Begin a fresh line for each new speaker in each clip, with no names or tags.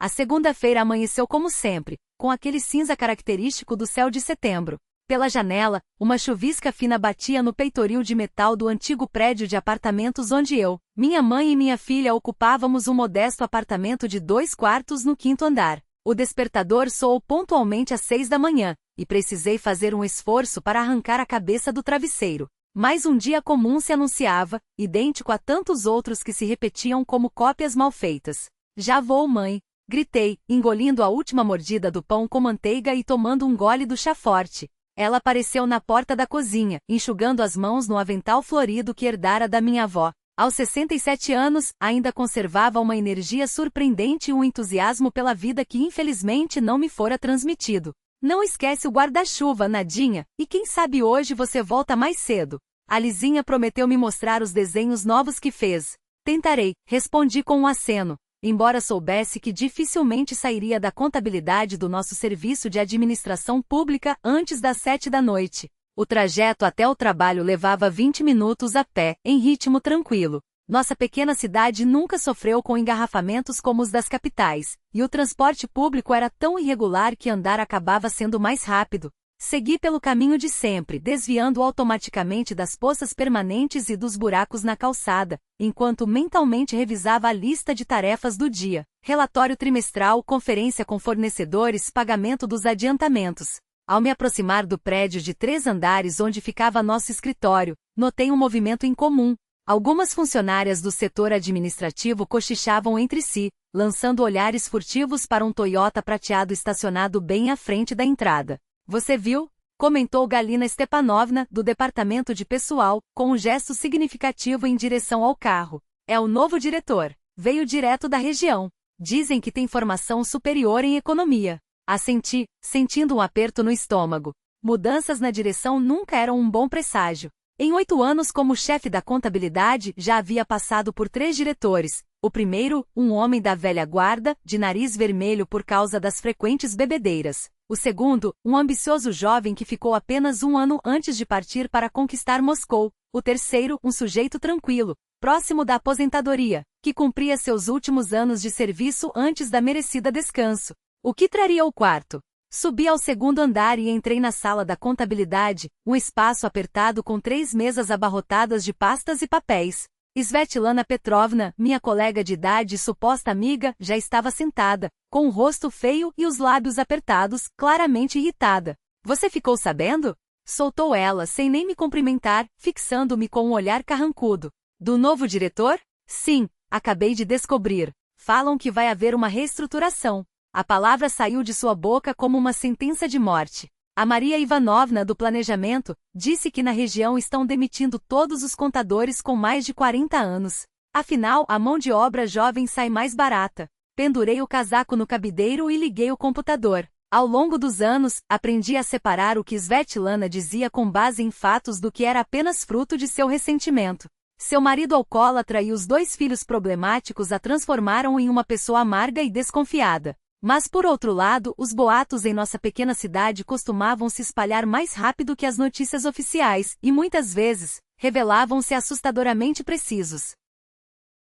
A segunda-feira amanheceu como sempre, com aquele cinza característico do céu de setembro. Pela janela, uma chuvisca fina batia no peitoril de metal do antigo prédio de apartamentos onde eu, minha mãe e minha filha ocupávamos um modesto apartamento de 2 quartos no 5º andar. O despertador soou pontualmente às 6 da manhã, e precisei fazer um esforço para arrancar a cabeça do travesseiro. Mais um dia comum se anunciava, idêntico a tantos outros que se repetiam como cópias mal feitas. Já vou, mãe! Gritei, engolindo a última mordida do pão com manteiga e tomando um gole do chá forte. Ela apareceu na porta da cozinha, enxugando as mãos no avental florido que herdara da minha avó. Aos 67 anos, ainda conservava uma energia surpreendente e um entusiasmo pela vida que infelizmente não me fora transmitido. Não esquece o guarda-chuva, Nadinha, e quem sabe hoje você volta mais cedo. A Lizinha prometeu me mostrar os desenhos novos que fez. Tentarei, respondi com um aceno. Embora soubesse que dificilmente sairia da contabilidade do nosso serviço de administração pública antes das 7 da noite. O trajeto até o trabalho levava 20 minutos a pé, em ritmo tranquilo. Nossa pequena cidade nunca sofreu com engarrafamentos como os das capitais, e o transporte público era tão irregular que andar acabava sendo mais rápido. Segui pelo caminho de sempre, desviando automaticamente das poças permanentes e dos buracos na calçada, enquanto mentalmente revisava a lista de tarefas do dia. Relatório trimestral, conferência com fornecedores, pagamento dos adiantamentos. Ao me aproximar do prédio de 3 andares onde ficava nosso escritório, notei um movimento incomum. Algumas funcionárias do setor administrativo cochichavam entre si, lançando olhares furtivos para um Toyota prateado estacionado bem à frente da entrada. Você viu? Comentou Galina Stepanovna, do departamento de pessoal, com um gesto significativo em direção ao carro. É o novo diretor. Veio direto da região. Dizem que tem formação superior em economia. Assenti, sentindo um aperto no estômago. Mudanças na direção nunca eram um bom presságio. Em 8 anos como chefe da contabilidade, já havia passado por 3 diretores. O primeiro, um homem da velha guarda, de nariz vermelho por causa das frequentes bebedeiras. O segundo, um ambicioso jovem que ficou apenas 1 ano antes de partir para conquistar Moscou. O terceiro, um sujeito tranquilo, próximo da aposentadoria, que cumpria seus últimos anos de serviço antes da merecida descanso. O que traria o quarto? Subi ao 2º andar e entrei na sala da contabilidade, um espaço apertado com 3 mesas abarrotadas de pastas e papéis. Svetlana Petrovna, minha colega de idade e suposta amiga, já estava sentada, com o rosto feio e os lábios apertados, claramente irritada. Você ficou sabendo? Soltou ela sem nem me cumprimentar, fixando-me com um olhar carrancudo. Do novo diretor? Sim, acabei de descobrir. Falam que vai haver uma reestruturação. A palavra saiu de sua boca como uma sentença de morte. A Maria Ivanovna, do planejamento, disse que na região estão demitindo todos os contadores com mais de 40 anos. Afinal, a mão de obra jovem sai mais barata. Pendurei o casaco no cabideiro e liguei o computador. Ao longo dos anos, aprendi a separar o que Svetlana dizia com base em fatos do que era apenas fruto de seu ressentimento. Seu marido alcoólatra e os 2 filhos problemáticos a transformaram em uma pessoa amarga e desconfiada. Mas por outro lado, os boatos em nossa pequena cidade costumavam se espalhar mais rápido que as notícias oficiais, e muitas vezes, revelavam-se assustadoramente precisos.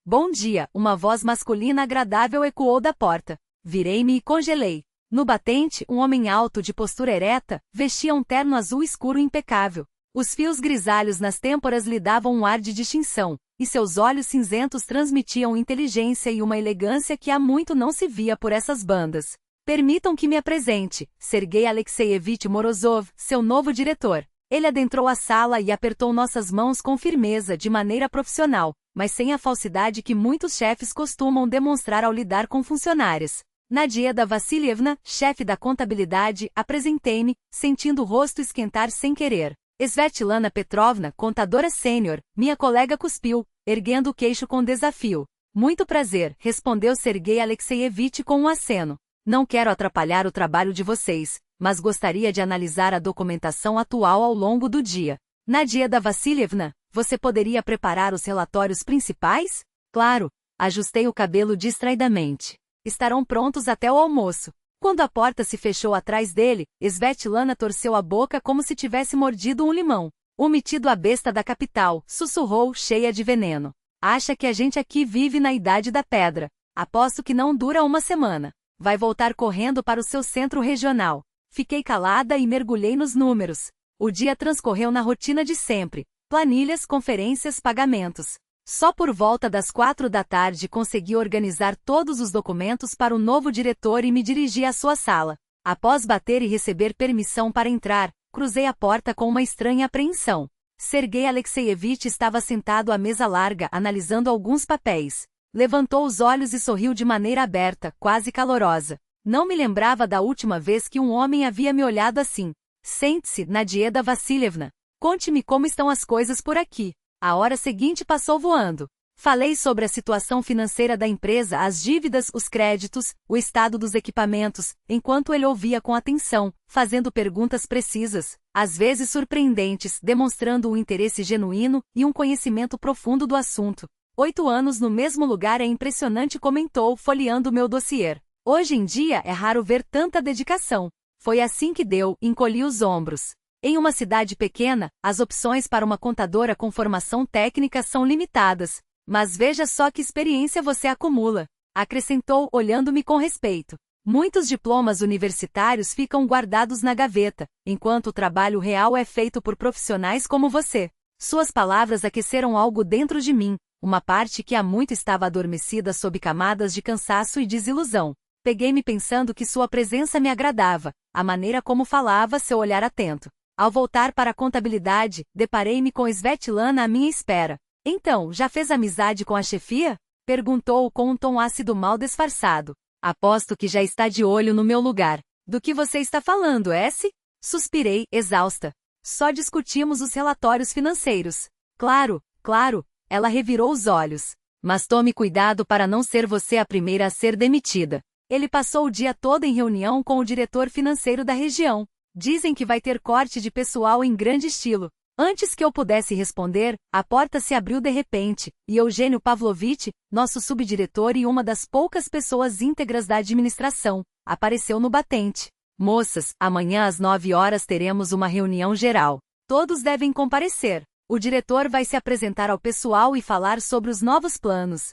Bom dia, uma voz masculina agradável ecoou da porta. Virei-me e congelei. No batente, um homem alto de postura ereta, vestia um terno azul escuro impecável. Os fios grisalhos nas têmporas lhe davam um ar de distinção, e seus olhos cinzentos transmitiam inteligência e uma elegância que há muito não se via por essas bandas. Permitam que me apresente, Sergei Alexeyevich Morozov, seu novo diretor. Ele adentrou a sala e apertou nossas mãos com firmeza de maneira profissional, mas sem a falsidade que muitos chefes costumam demonstrar ao lidar com funcionários. Nadieda Vassilievna, chefe da contabilidade, apresentei-me, sentindo o rosto esquentar sem querer. Svetlana Petrovna, contadora sênior, minha colega cuspiu, erguendo o queixo com desafio. Muito prazer, respondeu Sergei Alexeyevich com um aceno. Não quero atrapalhar o trabalho de vocês, mas gostaria de analisar a documentação atual ao longo do dia. Nadieda Vassilievna, você poderia preparar os relatórios principais? Claro, ajustei o cabelo distraidamente. Estarão prontos até o almoço. Quando a porta se fechou atrás dele, Svetlana torceu a boca como se tivesse mordido um limão. O metido a besta da capital, sussurrou, cheia de veneno. Acha que a gente aqui vive na idade da pedra. Aposto que não dura uma semana. Vai voltar correndo para o seu centro regional. Fiquei calada e mergulhei nos números. O dia transcorreu na rotina de sempre. Planilhas, conferências, pagamentos. Só por volta das 4 da tarde consegui organizar todos os documentos para o novo diretor e me dirigi à sua sala. Após bater e receber permissão para entrar, cruzei a porta com uma estranha apreensão. Sergei Alexeyevich estava sentado à mesa larga, analisando alguns papéis. Levantou os olhos e sorriu de maneira aberta, quase calorosa. Não me lembrava da última vez que um homem havia me olhado assim. Sente-se, Nadieda Vassilievna. Conte-me como estão as coisas por aqui. A hora seguinte passou voando. Falei sobre a situação financeira da empresa, as dívidas, os créditos, o estado dos equipamentos, enquanto ele ouvia com atenção, fazendo perguntas precisas, às vezes surpreendentes, demonstrando um interesse genuíno e um conhecimento profundo do assunto. 8 anos no mesmo lugar é impressionante, comentou, folheando meu dossiê. Hoje em dia é raro ver tanta dedicação. Foi assim que deu, encolhi os ombros. Em uma cidade pequena, as opções para uma contadora com formação técnica são limitadas. Mas veja só que experiência você acumula, acrescentou, olhando-me com respeito. Muitos diplomas universitários ficam guardados na gaveta, enquanto o trabalho real é feito por profissionais como você. Suas palavras aqueceram algo dentro de mim, uma parte que há muito estava adormecida sob camadas de cansaço e desilusão. Peguei-me pensando que sua presença me agradava, a maneira como falava, seu olhar atento. Ao voltar para a contabilidade, deparei-me com Svetlana à minha espera. Então, já fez amizade com a chefia? Perguntou com um tom ácido mal disfarçado. Aposto que já está de olho no meu lugar. Do que você está falando, S? Suspirei, exausta. Só discutimos os relatórios financeiros. Claro, claro, ela revirou os olhos. Mas tome cuidado para não ser você a primeira a ser demitida. Ele passou o dia todo em reunião com o diretor financeiro da região. Dizem que vai ter corte de pessoal em grande estilo. Antes que eu pudesse responder, a porta se abriu de repente, e Eugênio Pavlovich, nosso subdiretor e uma das poucas pessoas íntegras da administração, apareceu no batente. Moças, amanhã às 9 horas teremos uma reunião geral. Todos devem comparecer. O diretor vai se apresentar ao pessoal e falar sobre os novos planos.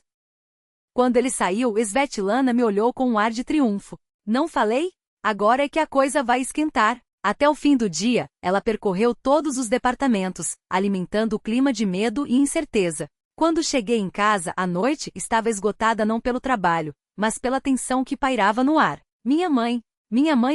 Quando ele saiu, Svetlana me olhou com um ar de triunfo. Não falei? Agora é que a coisa vai esquentar. Até o fim do dia, ela percorreu todos os departamentos, alimentando o clima de medo e incerteza. Quando cheguei em casa, à noite, estava esgotada não pelo trabalho, mas pela tensão que pairava no ar. Minha mãe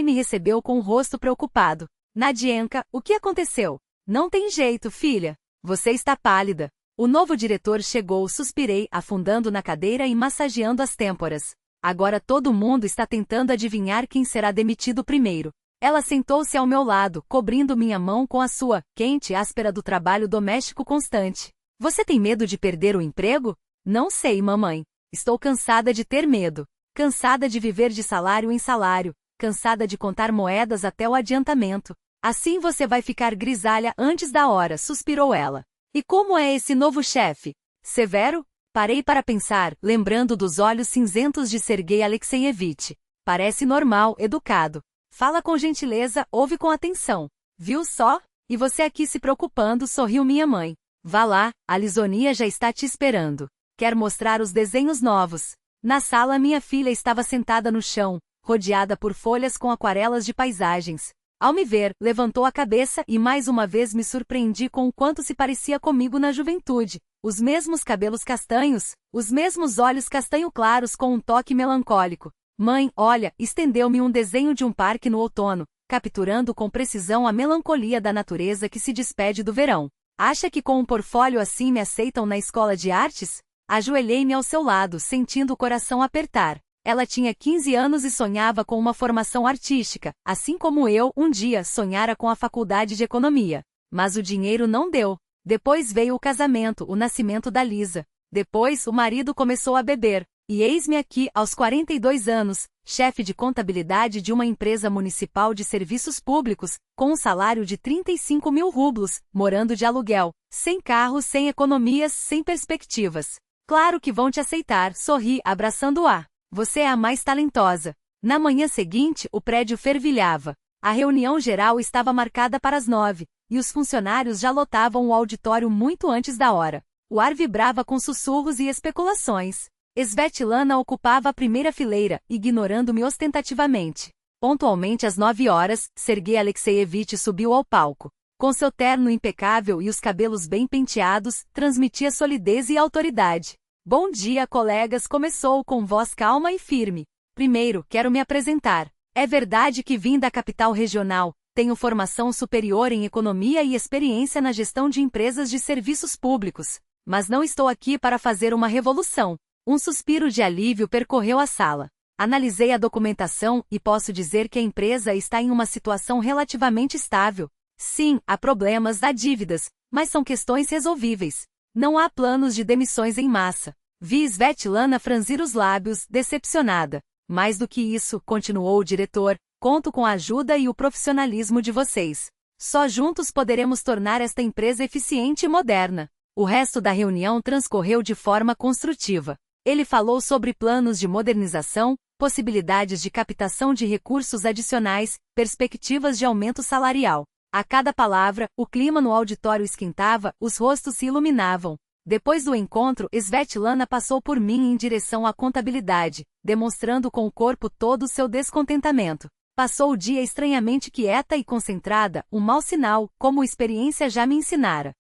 me recebeu com o rosto preocupado. Nadienka, o que aconteceu? Não tem jeito, filha. Você está pálida. O novo diretor chegou, suspirei, afundando na cadeira e massageando as têmporas. Agora todo mundo está tentando adivinhar quem será demitido primeiro. Ela sentou-se ao meu lado, cobrindo minha mão com a sua, quente e áspera do trabalho doméstico constante. Você tem medo de perder o emprego? Não sei, mamãe. Estou cansada de ter medo. Cansada de viver de salário em salário. Cansada de contar moedas até o adiantamento. Assim você vai ficar grisalha antes da hora, suspirou ela. E como é esse novo chefe? Severo? Parei para pensar, lembrando dos olhos cinzentos de Sergei Alexeyevich. Parece normal, educado. Fala com gentileza, ouve com atenção. Viu só? E você aqui se preocupando, sorriu minha mãe. Vá lá, a Lisonia já está te esperando. Quer mostrar os desenhos novos. Na sala minha filha estava sentada no chão, rodeada por folhas com aquarelas de paisagens. Ao me ver, levantou a cabeça e mais uma vez me surpreendi com o quanto se parecia comigo na juventude. Os mesmos cabelos castanhos, os mesmos olhos castanho claros com um toque melancólico. Mãe, olha, estendeu-me um desenho de um parque no outono, capturando com precisão a melancolia da natureza que se despede do verão. Acha que com um portfólio assim me aceitam na escola de artes? Ajoelhei-me ao seu lado, sentindo o coração apertar. Ela tinha 15 anos e sonhava com uma formação artística, assim como eu, um dia, sonhara com a faculdade de economia. Mas o dinheiro não deu. Depois veio o casamento, o nascimento da Lisa. Depois, o marido começou a beber. E eis-me aqui, aos 42 anos, chefe de contabilidade de uma empresa municipal de serviços públicos, com um salário de 35 mil rublos, morando de aluguel, sem carro, sem economias, sem perspectivas. Claro que vão te aceitar, sorri, abraçando-a. Você é a mais talentosa. Na manhã seguinte, o prédio fervilhava. A reunião geral estava marcada para as 9, e os funcionários já lotavam o auditório muito antes da hora. O ar vibrava com sussurros e especulações. Svetlana ocupava a primeira fileira, ignorando-me ostentativamente. Pontualmente às 9 horas, Sergei Alexeyevich subiu ao palco. Com seu terno impecável e os cabelos bem penteados, transmitia solidez e autoridade. Bom dia, colegas, começou com voz calma e firme. Primeiro, quero me apresentar. É verdade que vim da capital regional, tenho formação superior em economia e experiência na gestão de empresas de serviços públicos. Mas não estou aqui para fazer uma revolução. Um suspiro de alívio percorreu a sala. Analisei a documentação e posso dizer que a empresa está em uma situação relativamente estável. Sim, há problemas, há dívidas, mas são questões resolvíveis. Não há planos de demissões em massa. Vi Svetlana franzir os lábios, decepcionada. Mais do que isso, continuou o diretor, conto com a ajuda e o profissionalismo de vocês. Só juntos poderemos tornar esta empresa eficiente e moderna. O resto da reunião transcorreu de forma construtiva. Ele falou sobre planos de modernização, possibilidades de captação de recursos adicionais, perspectivas de aumento salarial. A cada palavra, o clima no auditório esquentava, os rostos se iluminavam. Depois do encontro, Svetlana passou por mim em direção à contabilidade, demonstrando com o corpo todo seu descontentamento. Passou o dia estranhamente quieta e concentrada, um mau sinal, como a experiência já me ensinara.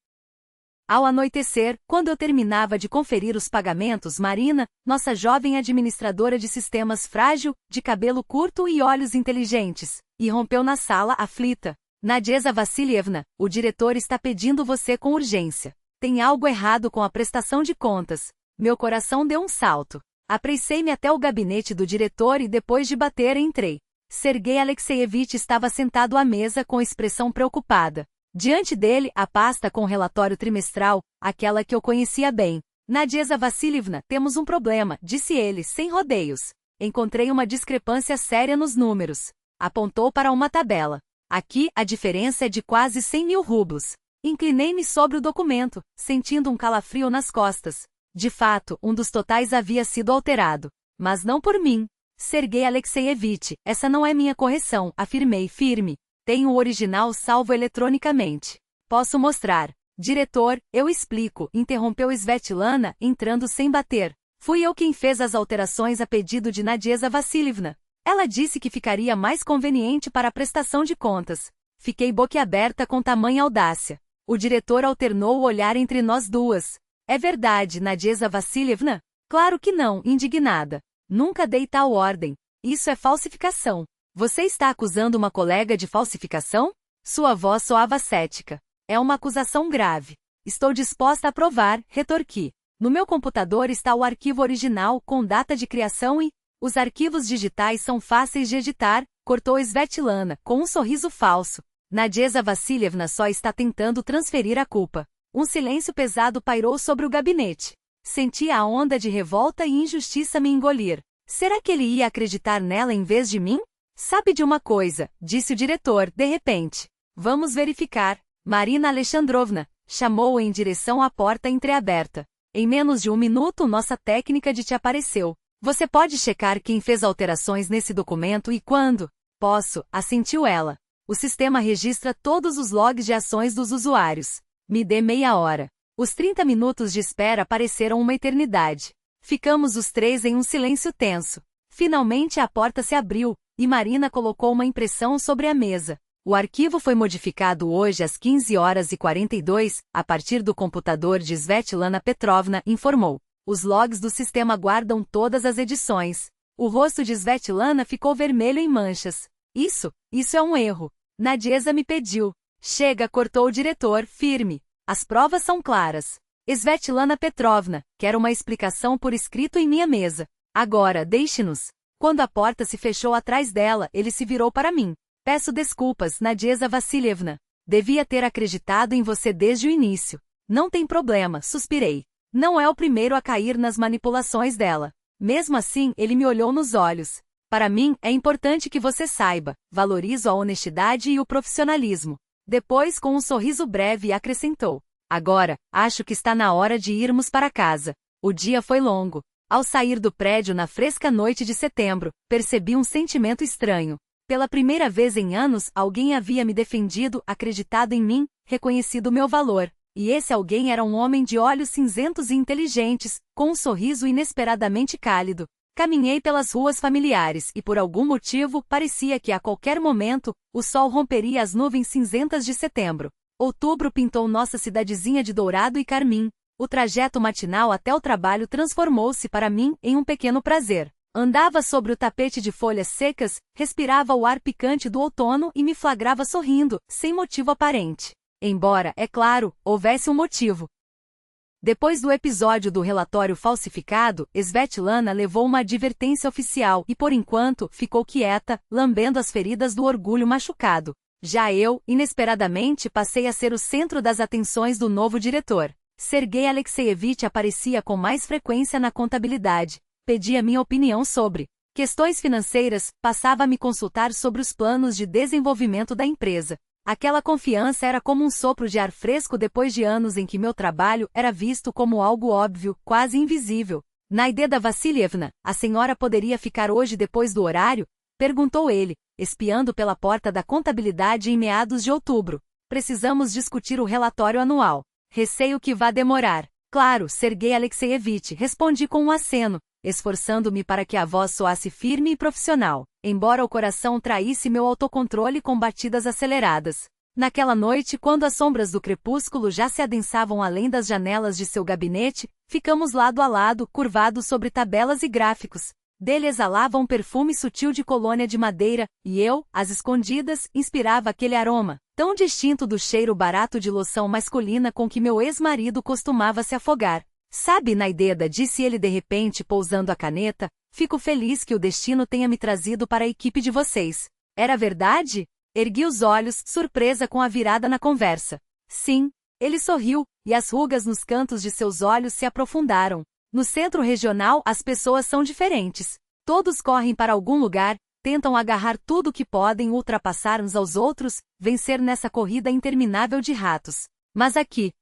Ao anoitecer, quando eu terminava de conferir os pagamentos, Marina, nossa jovem administradora de sistemas frágil, de cabelo curto e olhos inteligentes, irrompeu na sala aflita. Nadezhda Vassilievna, o diretor está pedindo você com urgência. Tem algo errado com a prestação de contas. Meu coração deu um salto. Apressei-me até o gabinete do diretor e depois de bater entrei. Sergei Alexeyevich estava sentado à mesa com expressão preocupada. Diante dele, a pasta com o relatório trimestral, aquela que eu conhecia bem. Nadezhda Vassilievna, temos um problema, disse ele, sem rodeios. Encontrei uma discrepância séria nos números. Apontou para uma tabela. Aqui, a diferença é de quase 100 mil rublos. Inclinei-me sobre o documento, sentindo um calafrio nas costas. De fato, um dos totais havia sido alterado. Mas não por mim. Sergei Alexeyevich, essa não é minha correção, afirmei firme. Tenho o original salvo eletronicamente. Posso mostrar. Diretor, eu explico, interrompeu Svetlana, entrando sem bater. Fui eu quem fez as alterações a pedido de Nadezhda Vassilievna. Ela disse que ficaria mais conveniente para a prestação de contas. Fiquei boquiaberta com tamanha audácia. O diretor alternou o olhar entre nós duas. É verdade, Nadezhda Vassilievna? Claro que não, indignada. Nunca dei tal ordem. Isso é falsificação. Você está acusando uma colega de falsificação? Sua voz soava cética. É uma acusação grave. Estou disposta a provar, retorqui. No meu computador está o arquivo original com data de criação e... Os arquivos digitais são fáceis de editar, cortou Svetlana, com um sorriso falso. Nadezhda Vassilievna só está tentando transferir a culpa. Um silêncio pesado pairou sobre o gabinete. Senti a onda de revolta e injustiça me engolir. Será que ele ia acreditar nela em vez de mim? Sabe de uma coisa, disse o diretor, de repente. Vamos verificar. Marina Alexandrovna, chamou-o em direção à porta entreaberta. Em menos de 1 minuto nossa técnica de te apareceu. Você pode checar quem fez alterações nesse documento e quando? Posso, assentiu ela. O sistema registra todos os logs de ações dos usuários. Me dê meia hora. Os 30 minutos de espera pareceram uma eternidade. Ficamos os três em um silêncio tenso. Finalmente a porta se abriu, e Marina colocou uma impressão sobre a mesa. O arquivo foi modificado hoje às 15h42, a partir do computador de Svetlana Petrovna, informou. Os logs do sistema guardam todas as edições. O rosto de Svetlana ficou vermelho em manchas. Isso é um erro. Nadezhda me pediu. Chega, cortou o diretor, firme. As provas são claras. Svetlana Petrovna, quero uma explicação por escrito em minha mesa. Agora, deixe-nos. Quando a porta se fechou atrás dela, ele se virou para mim. Peço desculpas, Nadezhda Vassilievna. Devia ter acreditado em você desde o início. Não tem problema, suspirei. Não é o primeiro a cair nas manipulações dela. Mesmo assim, ele me olhou nos olhos. Para mim, é importante que você saiba, valorizo a honestidade e o profissionalismo. Depois, com um sorriso breve, acrescentou. Agora, acho que está na hora de irmos para casa. O dia foi longo. Ao sair do prédio na fresca noite de setembro, percebi um sentimento estranho. Pela primeira vez em anos, alguém havia me defendido, acreditado em mim, reconhecido meu valor. E esse alguém era um homem de olhos cinzentos e inteligentes, com um sorriso inesperadamente cálido. Caminhei pelas ruas familiares e por algum motivo parecia que a qualquer momento, o sol romperia as nuvens cinzentas de setembro. Outubro pintou nossa cidadezinha de dourado e carmim. O trajeto matinal até o trabalho transformou-se para mim em um pequeno prazer. Andava sobre o tapete de folhas secas, respirava o ar picante do outono e me flagrava sorrindo, sem motivo aparente. Embora, é claro, houvesse um motivo. Depois do episódio do relatório falsificado, Svetlana levou uma advertência oficial e, por enquanto, ficou quieta, lambendo as feridas do orgulho machucado. Já eu, inesperadamente, passei a ser o centro das atenções do novo diretor. Sergei Alexeyevich aparecia com mais frequência na contabilidade. Pedia minha opinião sobre questões financeiras, passava a me consultar sobre os planos de desenvolvimento da empresa. Aquela confiança era como um sopro de ar fresco depois de anos em que meu trabalho era visto como algo óbvio, quase invisível. Naideda Vassilievna, a senhora poderia ficar hoje depois do horário? Perguntou ele, espiando pela porta da contabilidade em meados de outubro. Precisamos discutir o relatório anual. Receio que vá demorar. Claro, Sergei Alexeyevich, respondi com um aceno, esforçando-me para que a voz soasse firme e profissional, embora o coração traísse meu autocontrole com batidas aceleradas. Naquela noite, quando as sombras do crepúsculo já se adensavam além das janelas de seu gabinete, ficamos lado a lado, curvados sobre tabelas e gráficos. Dele exalava um perfume sutil de colônia de madeira, e eu, às escondidas, inspirava aquele aroma, tão distinto do cheiro barato de loção masculina com que meu ex-marido costumava se afogar. Sabe, Naideda, disse ele de repente pousando a caneta, fico feliz que o destino tenha me trazido para a equipe de vocês. Era verdade? Ergui os olhos, surpresa com a virada na conversa. Sim. Ele sorriu, e as rugas nos cantos de seus olhos se aprofundaram. No centro regional, as pessoas são diferentes. Todos correm para algum lugar, tentam agarrar tudo o que podem, ultrapassar uns aos outros, vencer nessa corrida interminável de ratos. Mas aqui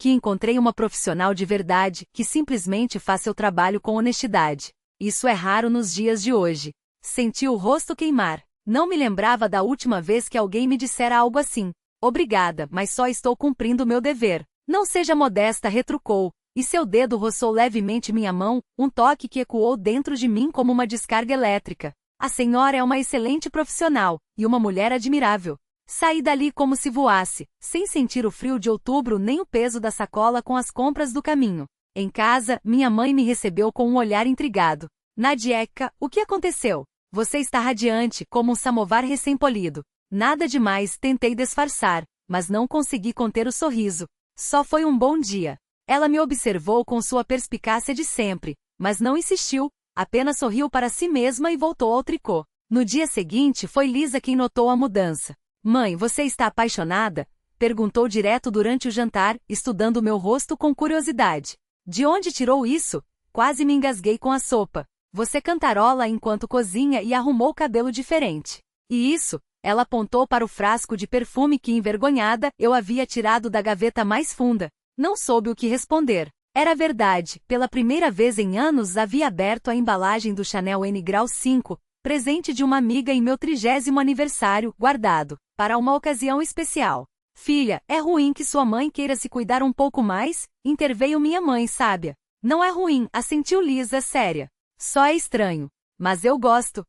encontrei uma profissional de verdade, que simplesmente faz seu trabalho com honestidade. Isso é raro nos dias de hoje. Senti o rosto queimar. Não me lembrava da última vez que alguém me dissera algo assim. Obrigada, mas só estou cumprindo meu dever. Não seja modesta, retrucou. E seu dedo roçou levemente minha mão, um toque que ecoou dentro de mim como uma descarga elétrica. A senhora é uma excelente profissional, e uma mulher admirável. Saí dali como se voasse, sem sentir o frio de outubro nem o peso da sacola com as compras do caminho. Em casa, minha mãe me recebeu com um olhar intrigado. Nadieka, o que aconteceu? Você está radiante, como um samovar recém-polido. Nada demais, tentei disfarçar, mas não consegui conter o sorriso. Só foi um bom dia. Ela me observou com sua perspicácia de sempre, mas não insistiu, apenas sorriu para si mesma e voltou ao tricô. No dia seguinte foi Lisa quem notou a mudança. Mãe, você está apaixonada? Perguntou direto durante o jantar, estudando meu rosto com curiosidade. De onde tirou isso? Quase me engasguei com a sopa. Você cantarola enquanto cozinha e arrumou o cabelo diferente. E isso? Ela apontou para o frasco de perfume que, envergonhada, eu havia tirado da gaveta mais funda. Não soube o que responder. Era verdade, pela primeira vez em anos havia aberto a embalagem do Chanel N Grau 5, presente de uma amiga em meu 30º aniversário, guardado, para uma ocasião especial. Filha, é ruim que sua mãe queira se cuidar um pouco mais? Interveio minha mãe sábia. Não é ruim, assentiu Lisa séria. Só é estranho. Mas eu gosto.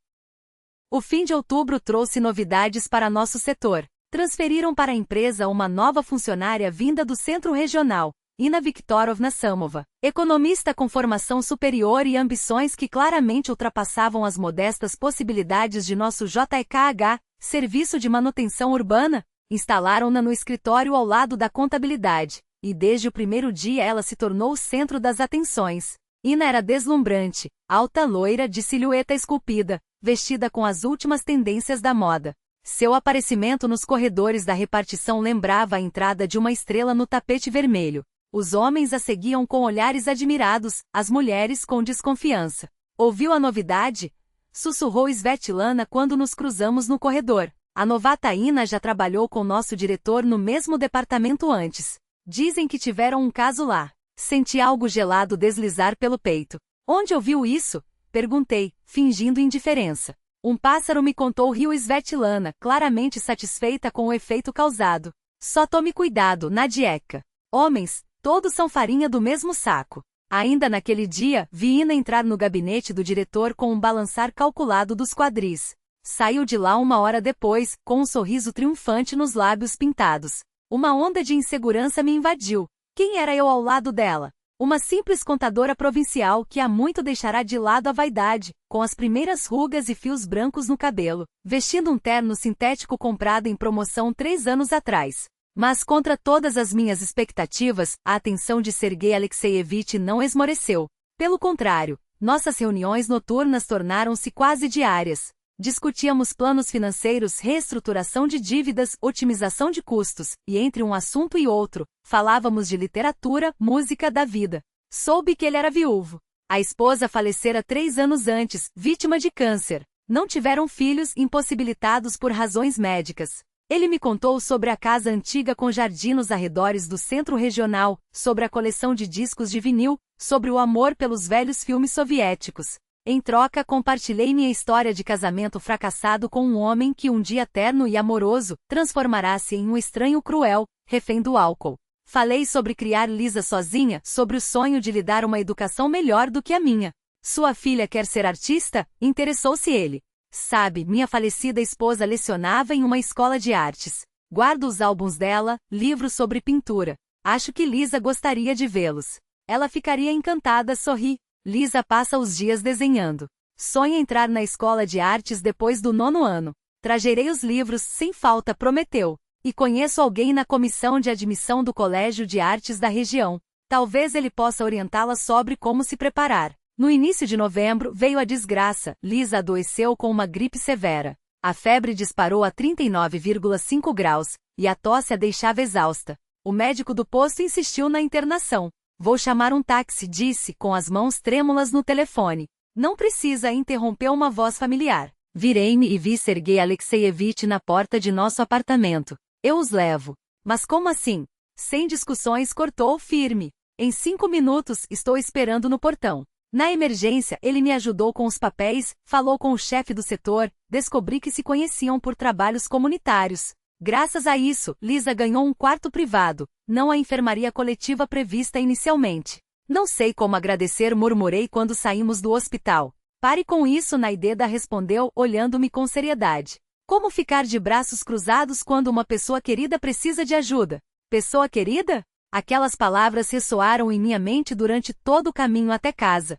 O fim de outubro trouxe novidades para nosso setor. Transferiram para a empresa uma nova funcionária vinda do centro regional, Ina Viktorovna Samova, economista com formação superior e ambições que claramente ultrapassavam as modestas possibilidades de nosso JEKH, Serviço de Manutenção Urbana. Instalaram-na no escritório ao lado da contabilidade, e desde o primeiro dia ela se tornou o centro das atenções. Ina era deslumbrante, alta loira de silhueta esculpida, vestida com as últimas tendências da moda. Seu aparecimento nos corredores da repartição lembrava a entrada de uma estrela no tapete vermelho. Os homens a seguiam com olhares admirados, as mulheres com desconfiança. Ouviu a novidade? Sussurrou Svetlana quando nos cruzamos no corredor. A novata Ina já trabalhou com nosso diretor no mesmo departamento antes. Dizem que tiveram um caso lá. Senti algo gelado deslizar pelo peito. Onde ouviu isso? Perguntei, fingindo indiferença. Um pássaro me contou, riu Svetlana, claramente satisfeita com o efeito causado. Só tome cuidado, Nadieka. Homens, todos são farinha do mesmo saco. Ainda naquele dia, vi Ina entrar no gabinete do diretor com um balançar calculado dos quadris. Saiu de lá 1 hora depois, com um sorriso triunfante nos lábios pintados. Uma onda de insegurança me invadiu. Quem era eu ao lado dela? Uma simples contadora provincial que há muito deixará de lado a vaidade, com as primeiras rugas e fios brancos no cabelo, vestindo um terno sintético comprado em promoção 3 anos atrás. Mas contra todas as minhas expectativas, a atenção de Sergei Alexeyevich não esmoreceu. Pelo contrário, nossas reuniões noturnas tornaram-se quase diárias. Discutíamos planos financeiros, reestruturação de dívidas, otimização de custos, e entre um assunto e outro, falávamos de literatura, música, da vida. Soube que ele era viúvo. A esposa falecera 3 anos antes, vítima de câncer. Não tiveram filhos, impossibilitados por razões médicas. Ele me contou sobre a casa antiga com jardim nos arredores do centro regional, sobre a coleção de discos de vinil, sobre o amor pelos velhos filmes soviéticos. Em troca, compartilhei minha história de casamento fracassado com um homem que um dia terno e amoroso, transformará-se em um estranho cruel, refém do álcool. Falei sobre criar Lisa sozinha, sobre o sonho de lhe dar uma educação melhor do que a minha. Sua filha quer ser artista? Interessou-se ele. Sabe, minha falecida esposa lecionava em uma escola de artes. Guardo os álbuns dela, livros sobre pintura. Acho que Lisa gostaria de vê-los. Ela ficaria encantada, sorri. Lisa passa os dias desenhando. Sonha entrar na escola de artes depois do 9º ano. Trajerei os livros, sem falta, prometeu. E conheço alguém na comissão de admissão do Colégio de Artes da região. Talvez ele possa orientá-la sobre como se preparar. No início de novembro, veio a desgraça. Lisa adoeceu com uma gripe severa. A febre disparou a 39,5 graus, e a tosse a deixava exausta. O médico do posto insistiu na internação. Vou chamar um táxi, disse, com as mãos trêmulas no telefone. Não precisa, interrompeu uma voz familiar. Virei-me e vi Sergei Alexeyevich na porta de nosso apartamento. Eu os levo. Mas como assim? Sem discussões, cortou firme. Em 5 minutos, estou esperando no portão. Na emergência, ele me ajudou com os papéis, falou com o chefe do setor, descobri que se conheciam por trabalhos comunitários. Graças a isso, Lisa ganhou um quarto privado, não a enfermaria coletiva prevista inicialmente. Não sei como agradecer, murmurei quando saímos do hospital. Pare com isso, Naideda respondeu, olhando-me com seriedade. Como ficar de braços cruzados quando uma pessoa querida precisa de ajuda? Pessoa querida? Aquelas palavras ressoaram em minha mente durante todo o caminho até casa.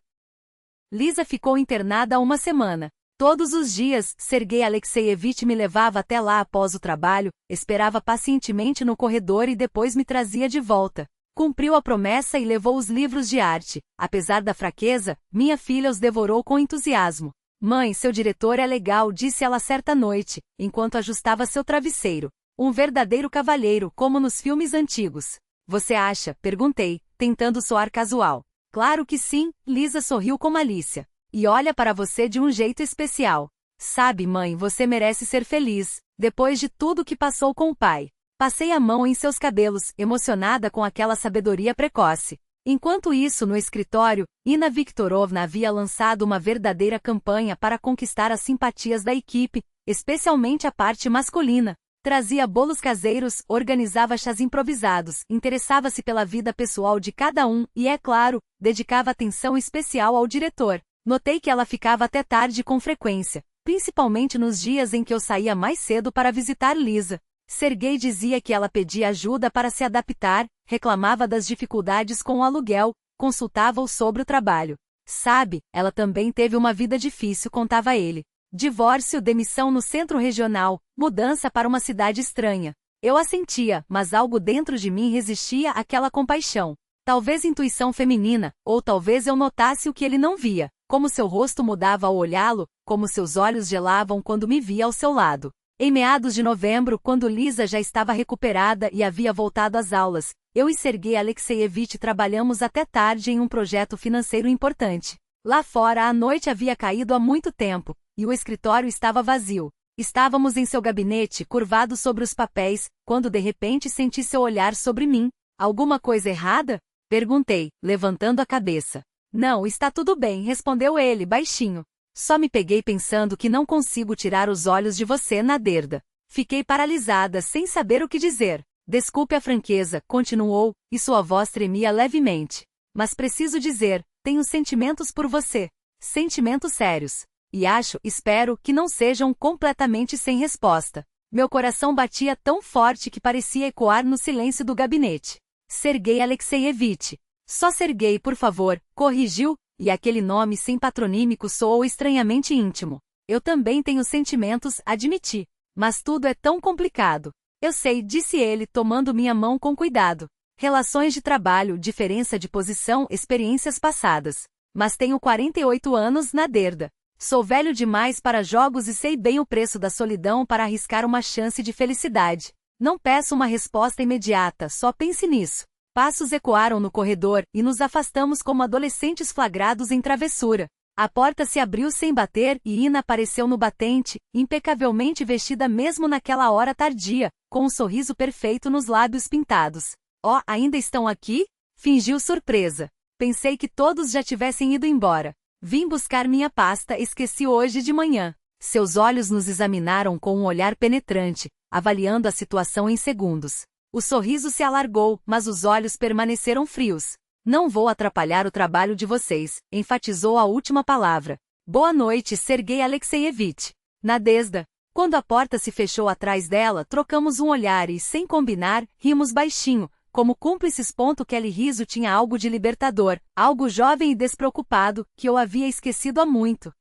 Lisa ficou internada há 1 semana. Todos os dias, Sergei Alexeyevich me levava até lá após o trabalho, esperava pacientemente no corredor e depois me trazia de volta. Cumpriu a promessa e levou os livros de arte. Apesar da fraqueza, minha filha os devorou com entusiasmo. Mãe, seu diretor é legal, disse ela certa noite, enquanto ajustava seu travesseiro. Um verdadeiro cavalheiro, como nos filmes antigos. Você acha? Perguntei, tentando soar casual. Claro que sim, Lisa sorriu com malícia. E olha para você de um jeito especial. Sabe, mãe, você merece ser feliz, depois de tudo que passou com o pai. Passei a mão em seus cabelos, emocionada com aquela sabedoria precoce. Enquanto isso, no escritório, Ina Viktorovna havia lançado uma verdadeira campanha para conquistar as simpatias da equipe, especialmente a parte masculina. Trazia bolos caseiros, organizava chás improvisados, interessava-se pela vida pessoal de cada um e, é claro, dedicava atenção especial ao diretor. Notei que ela ficava até tarde com frequência, principalmente nos dias em que eu saía mais cedo para visitar Lisa. Sergei dizia que ela pedia ajuda para se adaptar, reclamava das dificuldades com o aluguel, consultava-o sobre o trabalho. Sabe, ela também teve uma vida difícil, contava ele. Divórcio, demissão no centro regional, mudança para uma cidade estranha. Eu assentia, mas algo dentro de mim resistia àquela compaixão. Talvez intuição feminina, ou talvez eu notasse o que ele não via, como seu rosto mudava ao olhá-lo, como seus olhos gelavam quando me via ao seu lado. Em meados de novembro, quando Lisa já estava recuperada e havia voltado às aulas, eu e Sergei Alexeyevich trabalhamos até tarde em um projeto financeiro importante. Lá fora a noite havia caído há muito tempo, e o escritório estava vazio. Estávamos em seu gabinete, curvados sobre os papéis, quando de repente senti seu olhar sobre mim. Alguma coisa errada? Perguntei, levantando a cabeça. Não, está tudo bem, respondeu ele, baixinho. Só me peguei pensando que não consigo tirar os olhos de você, Naderda. Fiquei paralisada, sem saber o que dizer. Desculpe a franqueza, continuou, e sua voz tremia levemente. Mas preciso dizer, tenho sentimentos por você. Sentimentos sérios. E espero, que não sejam completamente sem resposta. Meu coração batia tão forte que parecia ecoar no silêncio do gabinete. Sergei Alexeievich. Só Sergei, por favor, corrigiu, e aquele nome sem patronímico soou estranhamente íntimo. Eu também tenho sentimentos, admiti. Mas tudo é tão complicado. Eu sei, disse ele, tomando minha mão com cuidado. Relações de trabalho, diferença de posição, experiências passadas. Mas tenho 48 anos, Naderda. Sou velho demais para jogos e sei bem o preço da solidão para arriscar uma chance de felicidade. Não peço uma resposta imediata, só pense nisso. Passos ecoaram no corredor, e nos afastamos como adolescentes flagrados em travessura. A porta se abriu sem bater e Ina apareceu no batente, impecavelmente vestida mesmo naquela hora tardia, com um sorriso perfeito nos lábios pintados. Oh, ainda estão aqui? Fingiu surpresa. Pensei que todos já tivessem ido embora. Vim buscar minha pasta, esqueci hoje de manhã. Seus olhos nos examinaram com um olhar penetrante, avaliando a situação em segundos. O sorriso se alargou, mas os olhos permaneceram frios. Não vou atrapalhar o trabalho de vocês, enfatizou a última palavra. Boa noite, Sergei Alexeievich. Nadezhda. Quando a porta se fechou atrás dela, trocamos um olhar e, sem combinar, rimos baixinho, como cúmplices. Aquele riso tinha algo de libertador, algo jovem e despreocupado, que eu havia esquecido há muito.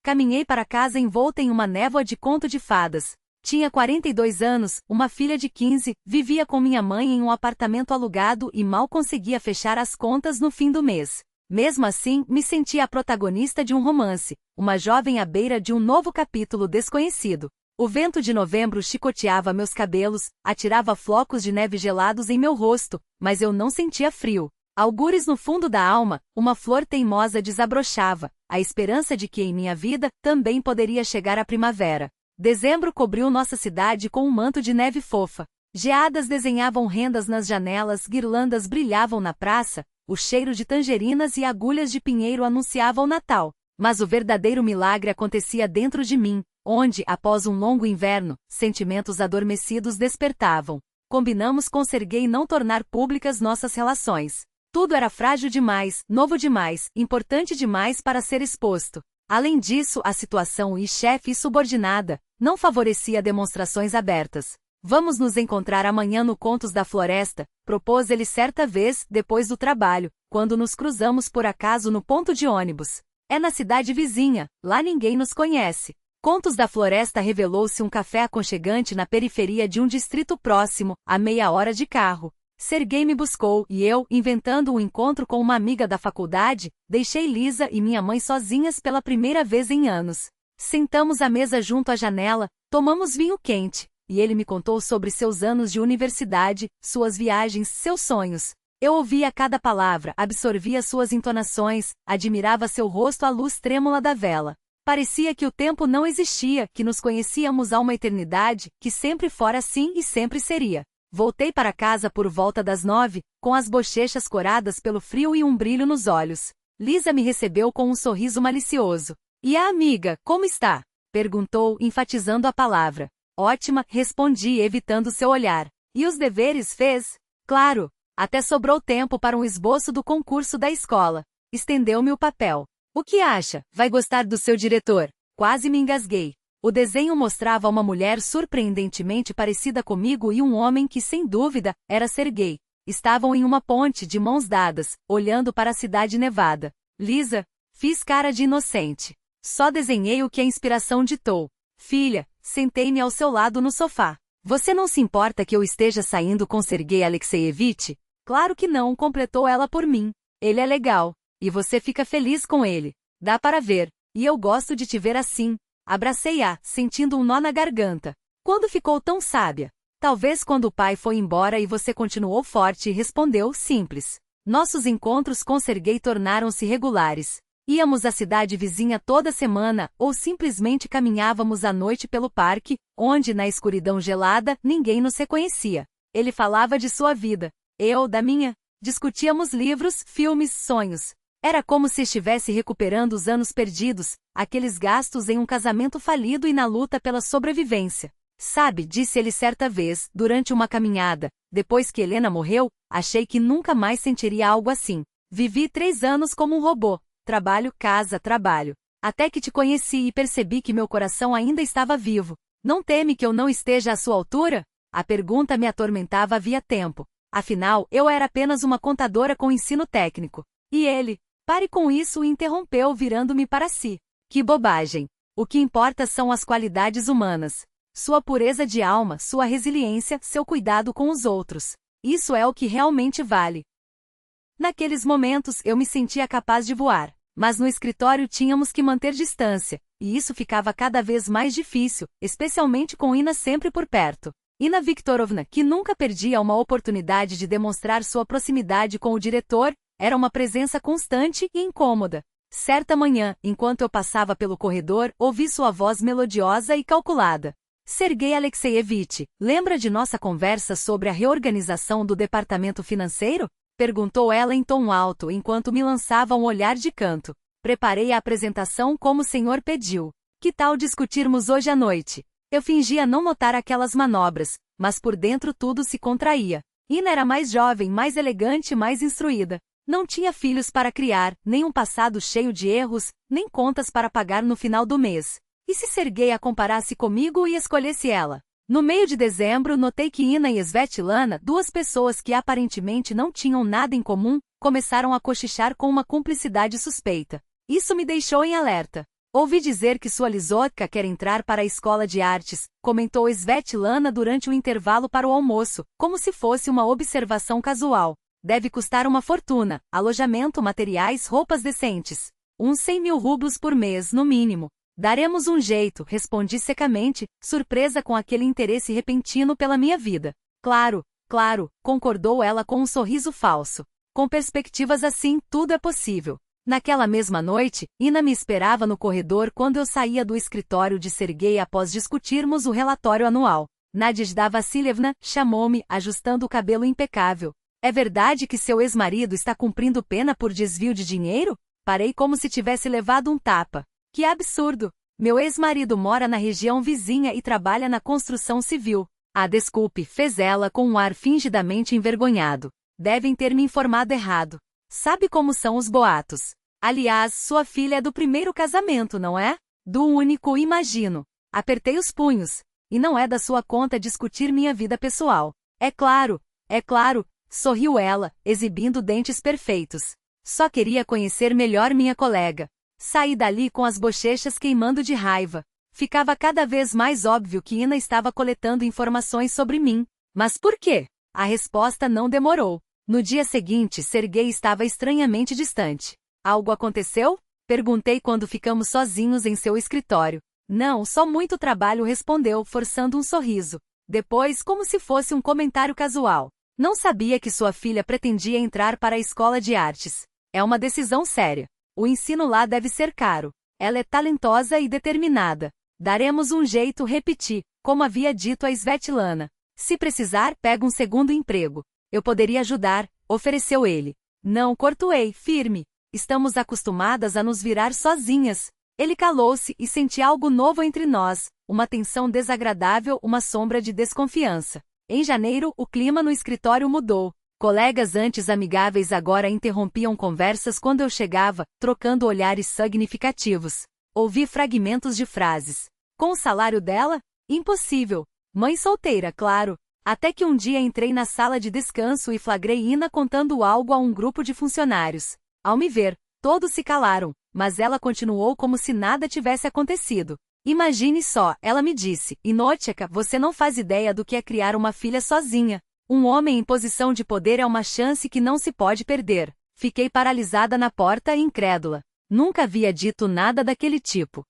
Caminhei para casa envolta em uma névoa de conto de fadas. Tinha 42 anos, uma filha de 15, vivia com minha mãe em um apartamento alugado e mal conseguia fechar as contas no fim do mês. Mesmo assim, me sentia a protagonista de um romance, uma jovem à beira de um novo capítulo desconhecido. O vento de novembro chicoteava meus cabelos, atirava flocos de neve gelados em meu rosto, mas eu não sentia frio. Algures no fundo da alma, uma flor teimosa desabrochava, a esperança de que em minha vida também poderia chegar a primavera. Dezembro cobriu nossa cidade com um manto de neve fofa. Geadas desenhavam rendas nas janelas, guirlandas brilhavam na praça, o cheiro de tangerinas e agulhas de pinheiro anunciavam o Natal. Mas o verdadeiro milagre acontecia dentro de mim, onde, após um longo inverno, sentimentos adormecidos despertavam. Combinamos com Sergei não tornar públicas nossas relações. Tudo era frágil demais, novo demais, importante demais para ser exposto. Além disso, a situação e chefe subordinada não favorecia demonstrações abertas. Vamos nos encontrar amanhã no Contos da Floresta, propôs ele certa vez, depois do trabalho, quando nos cruzamos por acaso no ponto de ônibus. É na cidade vizinha, lá ninguém nos conhece. Contos da Floresta revelou-se um café aconchegante na periferia de um distrito próximo, a meia hora de carro. Sergei me buscou e eu, inventando um encontro com uma amiga da faculdade, deixei Lisa e minha mãe sozinhas pela primeira vez em anos. Sentamos à mesa junto à janela, tomamos vinho quente, e ele me contou sobre seus anos de universidade, suas viagens, seus sonhos. Eu ouvia cada palavra, absorvia suas entonações, admirava seu rosto à luz trêmula da vela. Parecia que o tempo não existia, que nos conhecíamos há uma eternidade, que sempre fora assim e sempre seria. Voltei para casa por volta das 9, com as bochechas coradas pelo frio e um brilho nos olhos. Lisa me recebeu com um sorriso malicioso. E a amiga, como está? Perguntou, enfatizando a palavra. Ótima, respondi, evitando seu olhar. E os deveres fez? Claro. Até sobrou tempo para um esboço do concurso da escola. Estendeu-me o papel. O que acha? Vai gostar do seu diretor? Quase me engasguei. O desenho mostrava uma mulher surpreendentemente parecida comigo e um homem que, sem dúvida, era Sergei. Estavam em uma ponte de mãos dadas, olhando para a cidade nevada. Lisa, fiz cara de inocente. Só desenhei o que a inspiração ditou. Filha, sentei-me ao seu lado no sofá. Você não se importa que eu esteja saindo com Sergei Alexeievich? Claro que não, completou ela por mim. Ele é legal. E você fica feliz com ele. Dá para ver. E eu gosto de te ver assim. Abracei-a, sentindo um nó na garganta. Quando ficou tão sábia? Talvez quando o pai foi embora e você continuou forte, respondeu, simples. Nossos encontros com Sergei tornaram-se regulares. Íamos à cidade vizinha toda semana, ou simplesmente caminhávamos à noite pelo parque, onde, na escuridão gelada, ninguém nos reconhecia. Ele falava de sua vida. Eu, da minha. Discutíamos livros, filmes, sonhos. Era como se estivesse recuperando os anos perdidos, aqueles gastos em um casamento falido e na luta pela sobrevivência. Sabe, disse ele certa vez, durante uma caminhada, depois que Helena morreu, achei que nunca mais sentiria algo assim. Vivi 3 anos como um robô. Trabalho, casa, trabalho. Até que te conheci e percebi que meu coração ainda estava vivo. Não teme que eu não esteja à sua altura? A pergunta me atormentava havia tempo. Afinal, eu era apenas uma contadora com ensino técnico. E ele, pare com isso, o interrompeu virando-me para si. Que bobagem! O que importa são as qualidades humanas. Sua pureza de alma, sua resiliência, seu cuidado com os outros. Isso é o que realmente vale. Naqueles momentos eu me sentia capaz de voar, mas no escritório tínhamos que manter distância, e isso ficava cada vez mais difícil, especialmente com Ina sempre por perto. Ina Viktorovna, que nunca perdia uma oportunidade de demonstrar sua proximidade com o diretor, era uma presença constante e incômoda. Certa manhã, enquanto eu passava pelo corredor, ouvi sua voz melodiosa e calculada. Sergei Alexeyevich, lembra de nossa conversa sobre a reorganização do departamento financeiro? Perguntou ela em tom alto enquanto me lançava um olhar de canto. Preparei a apresentação como o senhor pediu. Que tal discutirmos hoje à noite? Eu fingia não notar aquelas manobras, mas por dentro tudo se contraía. Ina era mais jovem, mais elegante, mais instruída. Não tinha filhos para criar, nem um passado cheio de erros, nem contas para pagar no final do mês. E se Sergei a comparasse comigo e escolhesse ela? No meio de dezembro, notei que Ina e Svetlana, 2 pessoas que aparentemente não tinham nada em comum, começaram a cochichar com uma cumplicidade suspeita. Isso me deixou em alerta. Ouvi dizer que sua Lizotka quer entrar para a escola de artes, comentou Svetlana durante o intervalo para o almoço, como se fosse uma observação casual. Deve custar uma fortuna, alojamento, materiais, roupas decentes. Uns 100.000 rublos por mês, no mínimo. Daremos um jeito, respondi secamente, surpresa com aquele interesse repentino pela minha vida. Claro, claro, concordou ela com um sorriso falso. Com perspectivas assim, tudo é possível. Naquela mesma noite, Ina me esperava no corredor quando eu saía do escritório de Sergei após discutirmos o relatório anual. Nadezhda Vassilievna chamou-me, ajustando o cabelo impecável. É verdade que seu ex-marido está cumprindo pena por desvio de dinheiro? Parei como se tivesse levado um tapa. Que absurdo! Meu ex-marido mora na região vizinha e trabalha na construção civil. Ah, desculpe, fez ela com um ar fingidamente envergonhado. Devem ter me informado errado. Sabe como são os boatos. Aliás, sua filha é do primeiro casamento, não é? Do único, imagino. Apertei os punhos. E não é da sua conta discutir minha vida pessoal. É claro, sorriu ela, exibindo dentes perfeitos. Só queria conhecer melhor minha colega. Saí dali com as bochechas queimando de raiva. Ficava cada vez mais óbvio que Ina estava coletando informações sobre mim. Mas por quê? A resposta não demorou. No dia seguinte, Sergei estava estranhamente distante. Algo aconteceu? Perguntei quando ficamos sozinhos em seu escritório. Não, só muito trabalho, respondeu, forçando um sorriso. Depois, como se fosse um comentário casual. Não sabia que sua filha pretendia entrar para a escola de artes. É uma decisão séria. O ensino lá deve ser caro. Ela é talentosa e determinada. Daremos um jeito, repeti, como havia dito a Svetlana. Se precisar, pega um segundo emprego. Eu poderia ajudar, ofereceu ele. Não, cortoei, firme. Estamos acostumadas a nos virar sozinhas. Ele calou-se e senti algo novo entre nós, uma tensão desagradável, uma sombra de desconfiança. Em janeiro, o clima no escritório mudou. Colegas antes amigáveis agora interrompiam conversas quando eu chegava, trocando olhares significativos. Ouvi fragmentos de frases. Com o salário dela? Impossível. Mãe solteira, claro. Até que um dia entrei na sala de descanso e flagrei Ina contando algo a um grupo de funcionários. Ao me ver, todos se calaram, mas ela continuou como se nada tivesse acontecido. Imagine só, ela me disse, Inocheka, você não faz ideia do que é criar uma filha sozinha. Um homem em posição de poder é uma chance que não se pode perder. Fiquei paralisada na porta e incrédula. Nunca havia dito nada daquele tipo.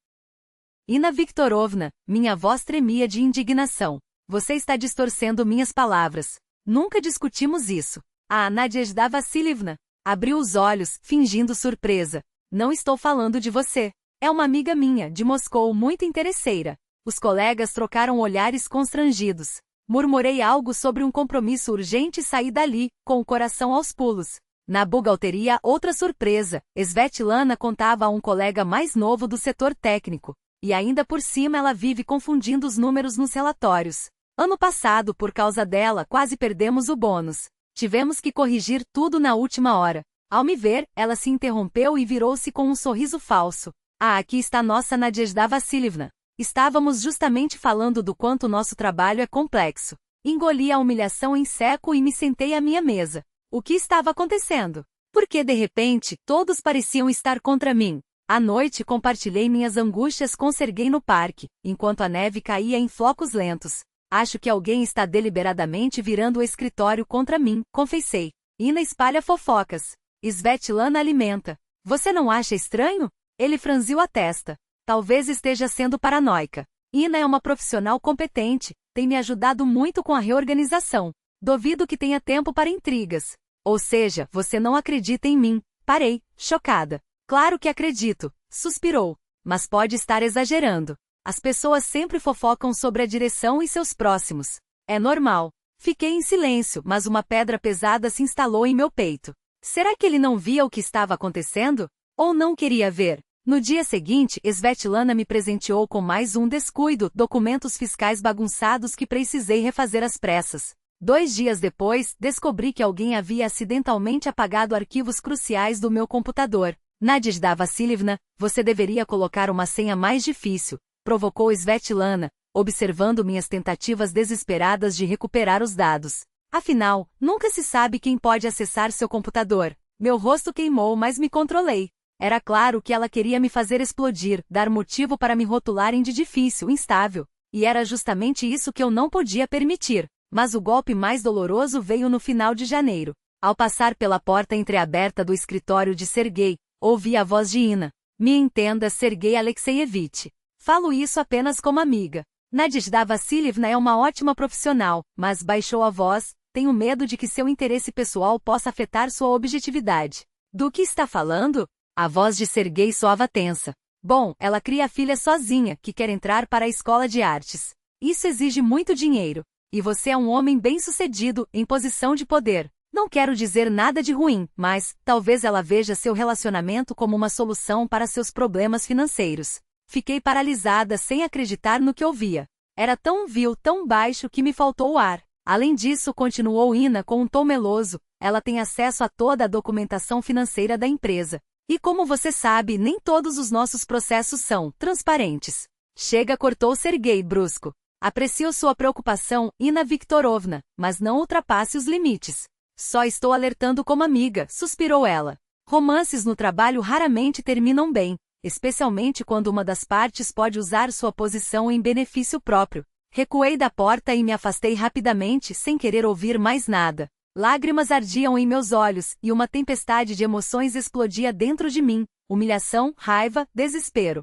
Ina Viktorovna, minha voz tremia de indignação. Você está distorcendo minhas palavras. Nunca discutimos isso. Ah, Nadezhda Vassilievna. Abriu os olhos, fingindo surpresa. Não estou falando de você. É uma amiga minha, de Moscou, muito interesseira. Os colegas trocaram olhares constrangidos. Murmurei algo sobre um compromisso urgente e saí dali, com o coração aos pulos. Na bugalteria, outra surpresa. Svetlana contava a um colega mais novo do setor técnico. E ainda por cima ela vive confundindo os números nos relatórios. Ano passado, por causa dela, quase perdemos o bônus. Tivemos que corrigir tudo na última hora. Ao me ver, ela se interrompeu e virou-se com um sorriso falso. Ah, aqui está nossa Nadezhda Vassilievna. Estávamos justamente falando do quanto nosso trabalho é complexo. Engoli a humilhação em seco e me sentei à minha mesa. O que estava acontecendo? Porque de repente, todos pareciam estar contra mim. À noite compartilhei minhas angústias com Serguei no parque, enquanto a neve caía em flocos lentos. Acho que alguém está deliberadamente virando o escritório contra mim, confessei. Ina espalha fofocas. Svetlana alimenta. Você não acha estranho? Ele franziu a testa. Talvez esteja sendo paranoica. Ina é uma profissional competente, tem me ajudado muito com a reorganização. Duvido que tenha tempo para intrigas. Ou seja, você não acredita em mim. Parei, chocada. Claro que acredito, suspirou. Mas pode estar exagerando. As pessoas sempre fofocam sobre a direção e seus próximos. É normal. Fiquei em silêncio, mas uma pedra pesada se instalou em meu peito. Será que ele não via o que estava acontecendo? Ou não queria ver? No dia seguinte, Svetlana me presenteou com mais um descuido, documentos fiscais bagunçados que precisei refazer às pressas. 2 dias depois, descobri que alguém havia acidentalmente apagado arquivos cruciais do meu computador. Nadezhda Vassilievna, você deveria colocar uma senha mais difícil, provocou Svetlana, observando minhas tentativas desesperadas de recuperar os dados. Afinal, nunca se sabe quem pode acessar seu computador. Meu rosto queimou, mas me controlei. Era claro que ela queria me fazer explodir, dar motivo para me rotularem de difícil, instável. E era justamente isso que eu não podia permitir. Mas o golpe mais doloroso veio no final de janeiro. Ao passar pela porta entreaberta do escritório de Serguei, ouvi a voz de Ina. Me entenda, Serguei Alexeyevich. Falo isso apenas como amiga. Nadezhda Vassilievna é uma ótima profissional, mas baixou a voz, tenho medo de que seu interesse pessoal possa afetar sua objetividade. Do que está falando? A voz de Serguei soava tensa. Bom, ela cria a filha sozinha, que quer entrar para a escola de artes. Isso exige muito dinheiro. E você é um homem bem-sucedido, em posição de poder. Não quero dizer nada de ruim, mas talvez ela veja seu relacionamento como uma solução para seus problemas financeiros. Fiquei paralisada sem acreditar no que ouvia. Era tão vil, tão baixo que me faltou o ar. Além disso, continuou Ina com um tom meloso, ela tem acesso a toda a documentação financeira da empresa. E como você sabe, nem todos os nossos processos são transparentes. Chega, cortou Serguei brusco. Aprecio sua preocupação, Ina Viktorovna, mas não ultrapasse os limites. Só estou alertando como amiga, suspirou ela. Romances no trabalho raramente terminam bem, especialmente quando uma das partes pode usar sua posição em benefício próprio. Recuei da porta e me afastei rapidamente sem querer ouvir mais nada. Lágrimas ardiam em meus olhos, e uma tempestade de emoções explodia dentro de mim, humilhação, raiva, desespero.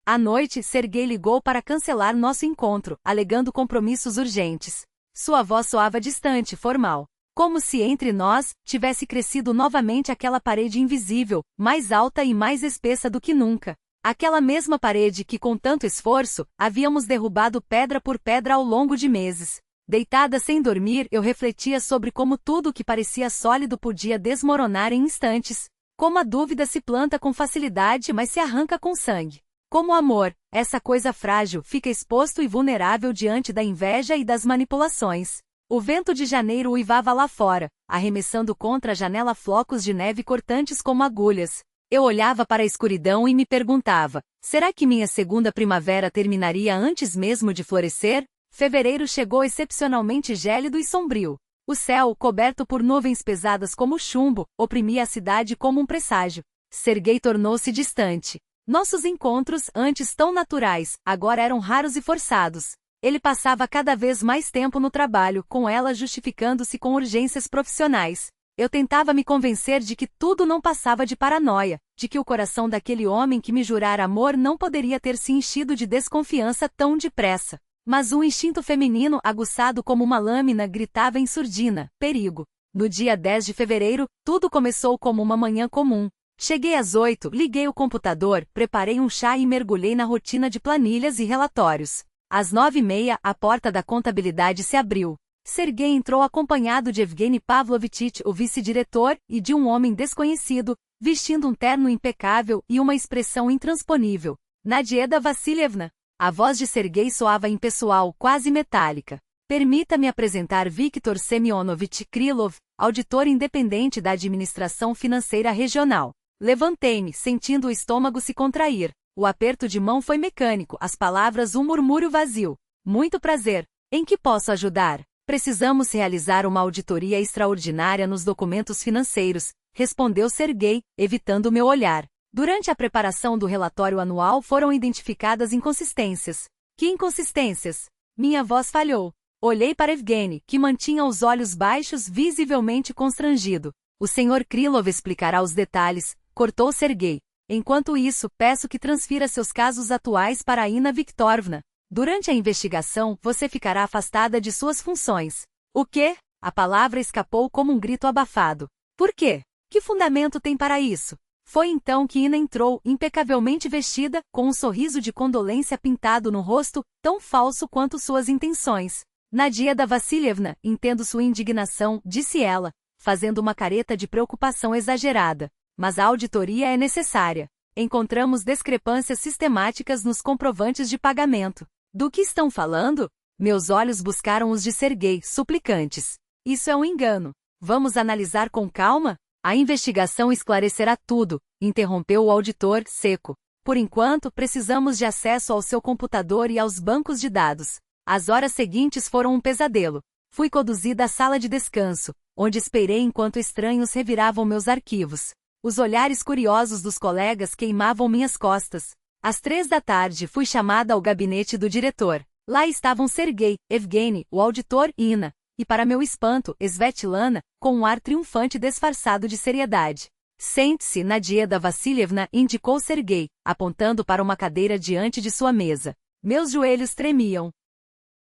À noite, Serguei ligou para cancelar nosso encontro, alegando compromissos urgentes. Sua voz soava distante, formal. Como se entre nós, tivesse crescido novamente aquela parede invisível, mais alta e mais espessa do que nunca. Aquela mesma parede que, com tanto esforço, havíamos derrubado pedra por pedra ao longo de meses. Deitada sem dormir, eu refletia sobre como tudo o que parecia sólido podia desmoronar em instantes. Como a dúvida se planta com facilidade, mas se arranca com sangue. Como o amor, essa coisa frágil, fica exposto e vulnerável diante da inveja e das manipulações. O vento de janeiro uivava lá fora, arremessando contra a janela flocos de neve cortantes como agulhas. Eu olhava para a escuridão e me perguntava, será que minha segunda primavera terminaria antes mesmo de florescer? Fevereiro chegou excepcionalmente gélido e sombrio. O céu, coberto por nuvens pesadas como chumbo, oprimia a cidade como um presságio. Serguei tornou-se distante. Nossos encontros, antes tão naturais, agora eram raros e forçados. Ele passava cada vez mais tempo no trabalho, com ela justificando-se com urgências profissionais. Eu tentava me convencer de que tudo não passava de paranoia, de que o coração daquele homem que me jurara amor não poderia ter se enchido de desconfiança tão depressa. Mas um instinto feminino aguçado como uma lâmina gritava em surdina, perigo. No dia 10 de fevereiro, tudo começou como uma manhã comum. Cheguei às 8, liguei o computador, preparei um chá e mergulhei na rotina de planilhas e relatórios. Às 9h30, a porta da contabilidade se abriu. Serguei entrou acompanhado de Evgeny Pavlovich, o vice-diretor, e de um homem desconhecido, vestindo um terno impecável e uma expressão intransponível. Nadieda Vassilievna. A voz de Sergei soava impessoal, quase metálica. Permita-me apresentar Viktor Semyonovich Krylov, auditor independente da Administração Financeira Regional. Levantei-me, sentindo o estômago se contrair. O aperto de mão foi mecânico, as palavras um murmúrio vazio. Muito prazer. Em que posso ajudar? Precisamos realizar uma auditoria extraordinária nos documentos financeiros, respondeu Sergei, evitando meu olhar. Durante a preparação do relatório anual foram identificadas inconsistências. Que inconsistências? Minha voz falhou. Olhei para Evgeny, que mantinha os olhos baixos, visivelmente constrangido. O Sr. Krylov explicará os detalhes, cortou Sergei. Enquanto isso, peço que transfira seus casos atuais para a Ina Viktorovna. Durante a investigação, você ficará afastada de suas funções. O quê? A palavra escapou como um grito abafado. Por quê? Que fundamento tem para isso? Foi então que Ina entrou, impecavelmente vestida, com um sorriso de condolência pintado no rosto, tão falso quanto suas intenções. Nadieda Vassilievna, entendo sua indignação, disse ela, fazendo uma careta de preocupação exagerada. Mas a auditoria é necessária. Encontramos discrepâncias sistemáticas nos comprovantes de pagamento. Do que estão falando? Meus olhos buscaram os de Sergei, suplicantes. Isso é um engano. Vamos analisar com calma? A investigação esclarecerá tudo, interrompeu o auditor, seco. Por enquanto, precisamos de acesso ao seu computador e aos bancos de dados. As horas seguintes foram um pesadelo. Fui conduzida à sala de descanso, onde esperei enquanto estranhos reviravam meus arquivos. Os olhares curiosos dos colegas queimavam minhas costas. Às 3 da tarde fui chamada ao gabinete do diretor. Lá estavam Sergei, Evgeny, o auditor e Ina. E para meu espanto, Svetlana, com um ar triunfante disfarçado de seriedade. Sente-se, Nadieda Vassilievna, indicou Sergei, apontando para uma cadeira diante de sua mesa. Meus joelhos tremiam.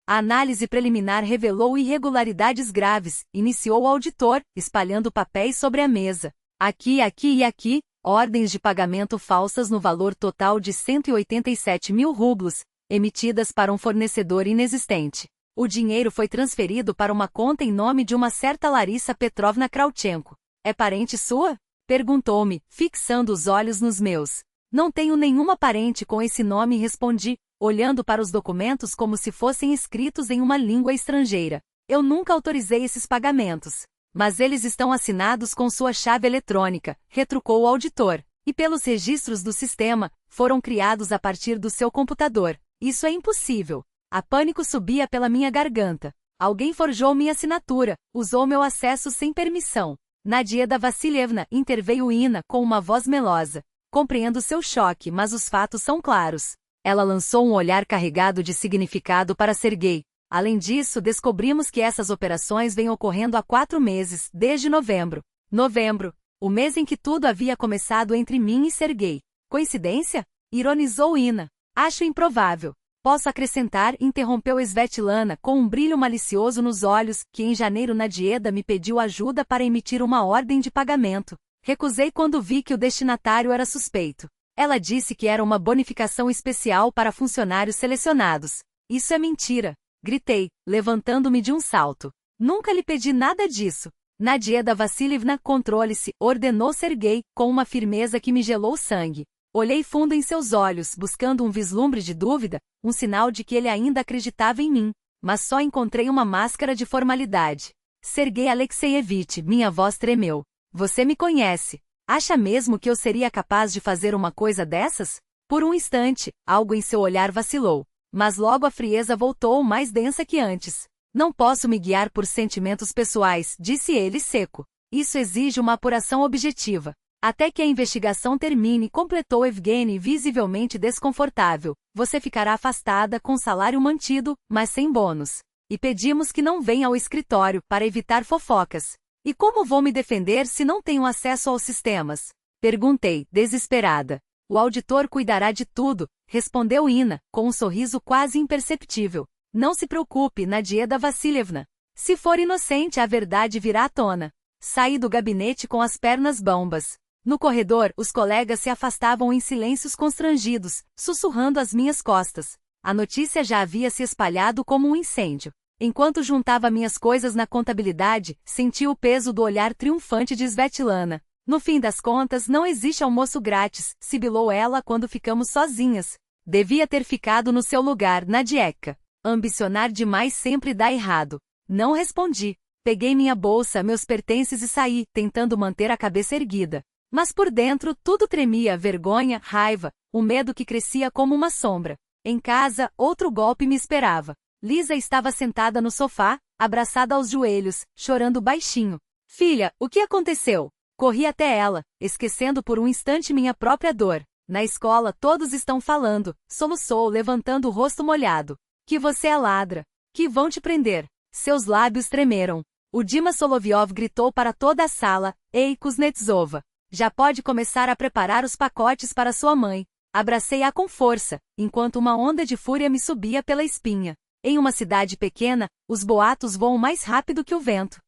A análise preliminar revelou irregularidades graves, iniciou o auditor, espalhando papéis sobre a mesa. Aqui, aqui e aqui, ordens de pagamento falsas no valor total de 187 mil rublos, emitidas para um fornecedor inexistente. O dinheiro foi transferido para uma conta em nome de uma certa Larissa Petrovna Krautchenko. É parente sua? Perguntou-me, fixando os olhos nos meus. Não tenho nenhuma parente com esse nome, respondi, olhando para os documentos como se fossem escritos em uma língua estrangeira. Eu nunca autorizei esses pagamentos. Mas eles estão assinados com sua chave eletrônica, retrucou o auditor. E pelos registros do sistema, foram criados a partir do seu computador. Isso é impossível. A pânico subia pela minha garganta. Alguém forjou minha assinatura, usou meu acesso sem permissão. Nadieda Vassilievna, interveio Ina com uma voz melosa. Compreendo seu choque, mas os fatos são claros. Ela lançou um olhar carregado de significado para Sergei. Além disso, descobrimos que essas operações vêm ocorrendo há 4 meses, desde novembro. Novembro, o mês em que tudo havia começado entre mim e Sergei. Coincidência? Ironizou Ina. Acho improvável. Posso acrescentar, interrompeu Svetlana com um brilho malicioso nos olhos, que em janeiro Nadieda me pediu ajuda para emitir uma ordem de pagamento. Recusei quando vi que o destinatário era suspeito. Ela disse que era uma bonificação especial para funcionários selecionados. Isso é mentira. Gritei, levantando-me de um salto. Nunca lhe pedi nada disso. Nadieda Vassilievna, controle-se, ordenou Sergei, com uma firmeza que me gelou o sangue. Olhei fundo em seus olhos, buscando um vislumbre de dúvida, um sinal de que ele ainda acreditava em mim, mas só encontrei uma máscara de formalidade. Sergei Alexeyevich, minha voz tremeu. Você me conhece. Acha mesmo que eu seria capaz de fazer uma coisa dessas? Por um instante, algo em seu olhar vacilou, mas logo a frieza voltou mais densa que antes. Não posso me guiar por sentimentos pessoais, disse ele seco. Isso exige uma apuração objetiva. Até que a investigação termine, completou Evgeny visivelmente desconfortável. Você ficará afastada com salário mantido, mas sem bônus. E pedimos que não venha ao escritório, para evitar fofocas. E como vou me defender se não tenho acesso aos sistemas? Perguntei, desesperada. O auditor cuidará de tudo, respondeu Ina, com um sorriso quase imperceptível. Não se preocupe, Nadieda Vassilievna. Se for inocente, a verdade virá à tona. Saí do gabinete com as pernas bambas. No corredor, os colegas se afastavam em silêncios constrangidos, sussurrando às minhas costas. A notícia já havia se espalhado como um incêndio. Enquanto juntava minhas coisas na contabilidade, senti o peso do olhar triunfante de Svetlana. No fim das contas, não existe almoço grátis, sibilou ela quando ficamos sozinhas. Devia ter ficado no seu lugar, na dieca. Ambicionar demais sempre dá errado. Não respondi. Peguei minha bolsa, meus pertences e saí, tentando manter a cabeça erguida. Mas por dentro, tudo tremia, vergonha, raiva, o medo que crescia como uma sombra. Em casa, outro golpe me esperava. Lisa estava sentada no sofá, abraçada aos joelhos, chorando baixinho. Filha, o que aconteceu? Corri até ela, esquecendo por um instante minha própria dor. Na escola todos estão falando, soluçou, levantando o rosto molhado. Que você é ladra. Que vão te prender. Seus lábios tremeram. O Dima Soloviov gritou para toda a sala, Ei, Kuznetsova. Já pode começar a preparar os pacotes para sua mãe. Abracei-a com força, enquanto uma onda de fúria me subia pela espinha. Em uma cidade pequena, os boatos voam mais rápido que o vento.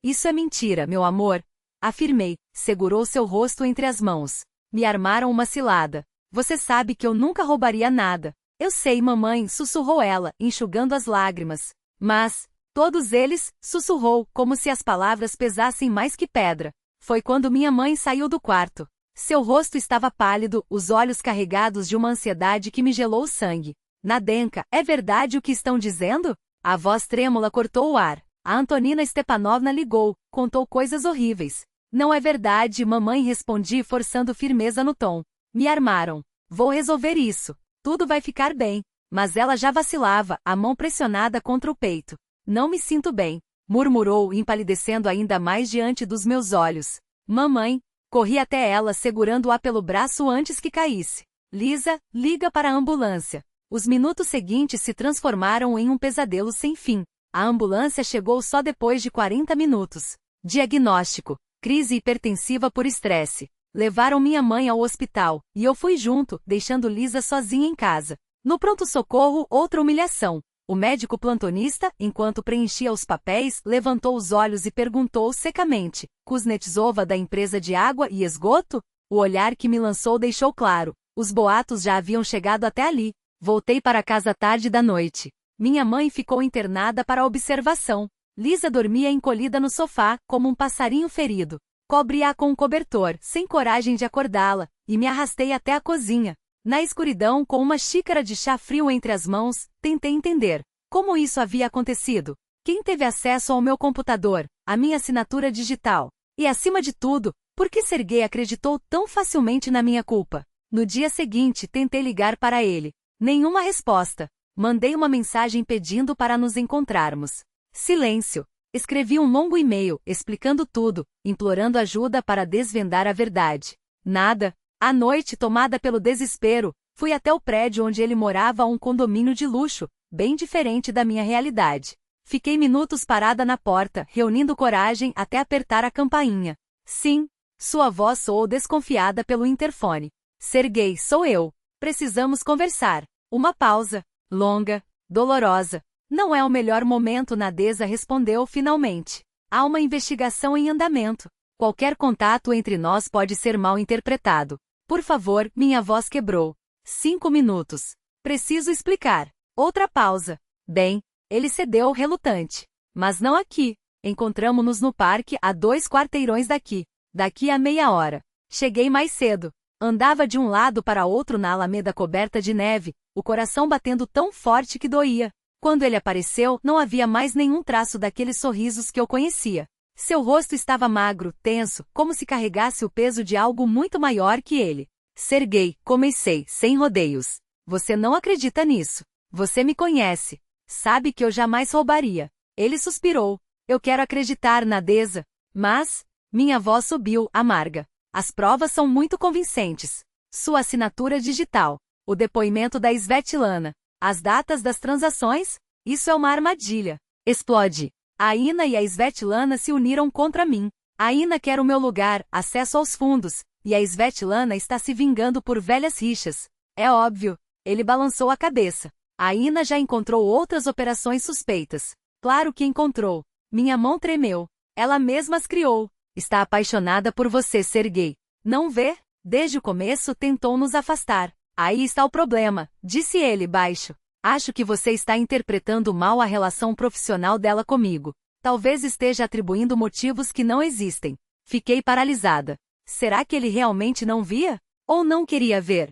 Isso é mentira, meu amor. Afirmei, segurou seu rosto entre as mãos. Me armaram uma cilada. Você sabe que eu nunca roubaria nada. Eu sei, mamãe, sussurrou ela, enxugando as lágrimas. Mas, todos eles, sussurrou, como se as palavras pesassem mais que pedra. Foi quando minha mãe saiu do quarto. Seu rosto estava pálido, os olhos carregados de uma ansiedade que me gelou o sangue. Nadenka, é verdade o que estão dizendo? A voz trêmula cortou o ar. A Antonina Stepanovna ligou, contou coisas horríveis. Não é verdade, mamãe, respondi forçando firmeza no tom. Me armaram. Vou resolver isso. Tudo vai ficar bem. Mas ela já vacilava, a mão pressionada contra o peito. Não me sinto bem, murmurou, empalidecendo ainda mais diante dos meus olhos. Mamãe, corri até ela segurando-a pelo braço antes que caísse. Lisa, liga para a ambulância. Os minutos seguintes se transformaram em um pesadelo sem fim. A ambulância chegou só depois de 40 minutos. Diagnóstico: crise hipertensiva por estresse. Levaram minha mãe ao hospital, e eu fui junto, deixando Lisa sozinha em casa. No pronto-socorro, outra humilhação. O médico plantonista, enquanto preenchia os papéis, levantou os olhos e perguntou secamente: Kuznetsova da empresa de água e esgoto? O olhar que me lançou deixou claro. Os boatos já haviam chegado até ali. Voltei para casa tarde da noite. Minha mãe ficou internada para observação. Lisa dormia encolhida no sofá, como um passarinho ferido. Cobri-a com um cobertor, sem coragem de acordá-la, e me arrastei até a cozinha. Na escuridão, com uma xícara de chá frio entre as mãos, tentei entender como isso havia acontecido. Quem teve acesso ao meu computador, à minha assinatura digital? E, acima de tudo, por que Sergei acreditou tão facilmente na minha culpa? No dia seguinte, tentei ligar para ele. Nenhuma resposta. Mandei uma mensagem pedindo para nos encontrarmos. Silêncio. Escrevi um longo e-mail, explicando tudo, implorando ajuda para desvendar a verdade. Nada. À noite, tomada pelo desespero, fui até o prédio onde ele morava, um condomínio de luxo, bem diferente da minha realidade. Fiquei minutos parada na porta, reunindo coragem até apertar a campainha. Sim, sua voz soou desconfiada pelo interfone. Sergei, sou eu. Precisamos conversar. Uma pausa. Longa. Dolorosa. Não é o melhor momento, Nadeza respondeu finalmente. Há uma investigação em andamento. Qualquer contato entre nós pode ser mal interpretado. Por favor, minha voz quebrou. 5 minutos. Preciso explicar. Outra pausa. Bem, ele cedeu relutante. Mas não aqui. Encontramo-nos no parque a 2 quarteirões daqui. Daqui a meia hora. Cheguei mais cedo. Andava de um lado para outro na alameda coberta de neve, o coração batendo tão forte que doía. Quando ele apareceu, não havia mais nenhum traço daqueles sorrisos que eu conhecia. Seu rosto estava magro, tenso, como se carregasse o peso de algo muito maior que ele. Sergei, comecei, sem rodeios. Você não acredita nisso. Você me conhece. Sabe que eu jamais roubaria. Ele suspirou. Eu quero acreditar, Nadeza. Mas, minha voz subiu, amarga. As provas são muito convincentes. Sua assinatura digital. O depoimento da Svetlana. As datas das transações? Isso é uma armadilha. Explode. A Ina e a Svetlana se uniram contra mim. A Ina quer o meu lugar, acesso aos fundos, e a Svetlana está se vingando por velhas rixas. É óbvio. Ele balançou a cabeça. A Ina já encontrou outras operações suspeitas. Claro que encontrou. Minha mão tremeu. Ela mesma as criou. Está apaixonada por você, Sergei. Não vê? Desde o começo tentou nos afastar. Aí está o problema, disse ele baixo. Acho que você está interpretando mal a relação profissional dela comigo. Talvez esteja atribuindo motivos que não existem. Fiquei paralisada. Será que ele realmente não via? Ou não queria ver?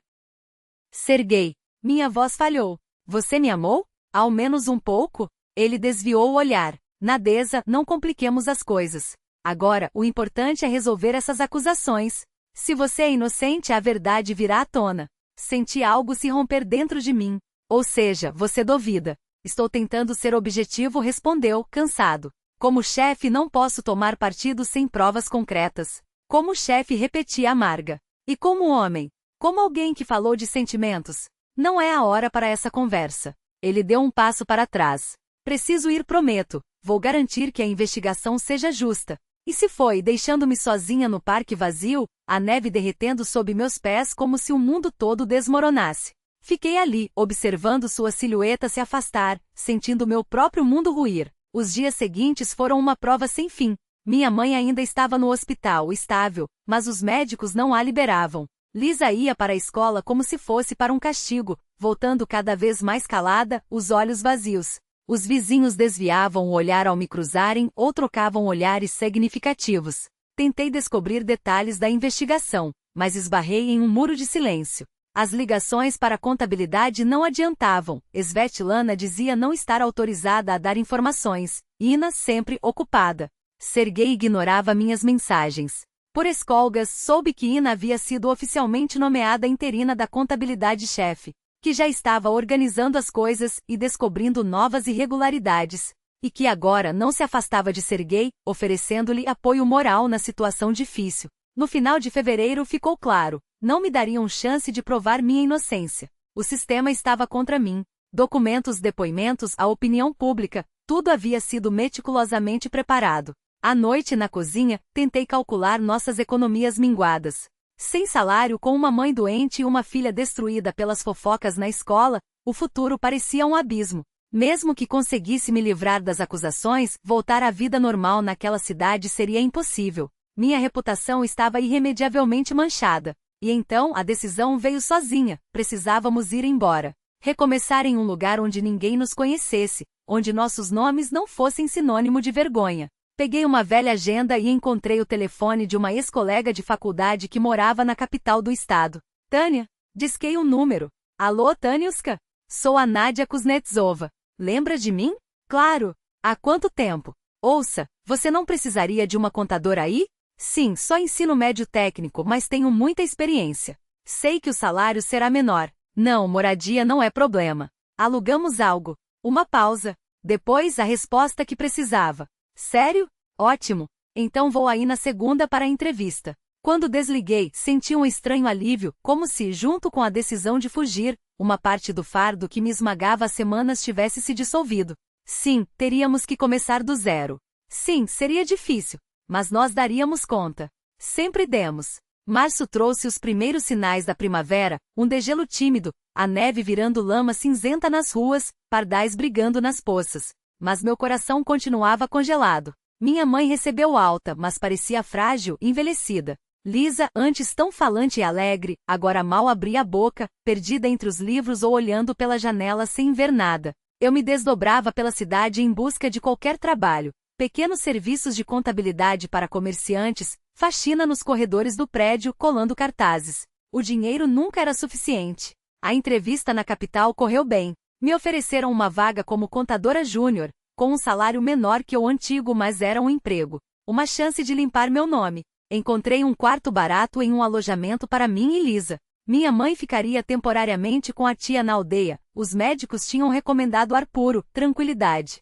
Serguei. Minha voz falhou. Você me amou? Ao menos um pouco? Ele desviou o olhar. Nadeza, não compliquemos as coisas. Agora, o importante é resolver essas acusações. Se você é inocente, a verdade virá à tona. Senti algo se romper dentro de mim. Ou seja, você duvida. Estou tentando ser objetivo, respondeu, cansado. Como chefe, não posso tomar partido sem provas concretas. Como chefe, repeti amarga. E como homem? Como alguém que falou de sentimentos? Não é a hora para essa conversa. Ele deu um passo para trás. Preciso ir, prometo. Vou garantir que a investigação seja justa. E se foi, deixando-me sozinha no parque vazio, a neve derretendo sob meus pés como se o mundo todo desmoronasse. Fiquei ali, observando sua silhueta se afastar, sentindo meu próprio mundo ruir. Os dias seguintes foram uma prova sem fim. Minha mãe ainda estava no hospital, estável, mas os médicos não a liberavam. Lisa ia para a escola como se fosse para um castigo, voltando cada vez mais calada, os olhos vazios. Os vizinhos desviavam o olhar ao me cruzarem ou trocavam olhares significativos. Tentei descobrir detalhes da investigação, mas esbarrei em um muro de silêncio. As ligações para a contabilidade não adiantavam. Svetlana dizia não estar autorizada a dar informações. Ina sempre ocupada. Serguei ignorava minhas mensagens. Por escolgas, soube que Ina havia sido oficialmente nomeada interina da contabilidade-chefe, que já estava organizando as coisas e descobrindo novas irregularidades, e que agora não se afastava de Serguei, oferecendo-lhe apoio moral na situação difícil. No final de fevereiro ficou claro, não me dariam chance de provar minha inocência. O sistema estava contra mim. Documentos, depoimentos, a opinião pública, tudo havia sido meticulosamente preparado. À noite na cozinha, tentei calcular nossas economias minguadas. Sem salário, com uma mãe doente e uma filha destruída pelas fofocas na escola, o futuro parecia um abismo. Mesmo que conseguisse me livrar das acusações, voltar à vida normal naquela cidade seria impossível. Minha reputação estava irremediavelmente manchada. E então a decisão veio sozinha, precisávamos ir embora. Recomeçar em um lugar onde ninguém nos conhecesse, onde nossos nomes não fossem sinônimo de vergonha. Peguei uma velha agenda e encontrei o telefone de uma ex-colega de faculdade que morava na capital do estado. Tânia? Disquei um número. Alô, Tâniuska? Sou a Nádia Kuznetsova. Lembra de mim? Claro. Há quanto tempo? Ouça, você não precisaria de uma contadora aí? Sim, só ensino médio técnico, mas tenho muita experiência. Sei que o salário será menor. Não, moradia não é problema. Alugamos algo. Uma pausa. Depois, a resposta que precisava. Sério? Ótimo. Então vou aí na segunda para a entrevista. Quando desliguei, senti um estranho alívio, como se, junto com a decisão de fugir, uma parte do fardo que me esmagava há semanas tivesse se dissolvido. Sim, teríamos que começar do zero. Sim, seria difícil. Mas nós daríamos conta. Sempre demos. Março trouxe os primeiros sinais da primavera, um degelo tímido, a neve virando lama cinzenta nas ruas, pardais brigando nas poças. Mas meu coração continuava congelado. Minha mãe recebeu alta, mas parecia frágil, envelhecida. Lisa, antes tão falante e alegre, agora mal abria a boca, perdida entre os livros ou olhando pela janela sem ver nada. Eu me desdobrava pela cidade em busca de qualquer trabalho. Pequenos serviços de contabilidade para comerciantes, faxina nos corredores do prédio, colando cartazes. O dinheiro nunca era suficiente. A entrevista na capital correu bem. Me ofereceram uma vaga como contadora júnior, com um salário menor que o antigo, mas era um emprego. Uma chance de limpar meu nome. Encontrei um quarto barato em um alojamento para mim e Lisa. Minha mãe ficaria temporariamente com a tia na aldeia. Os médicos tinham recomendado ar puro, tranquilidade.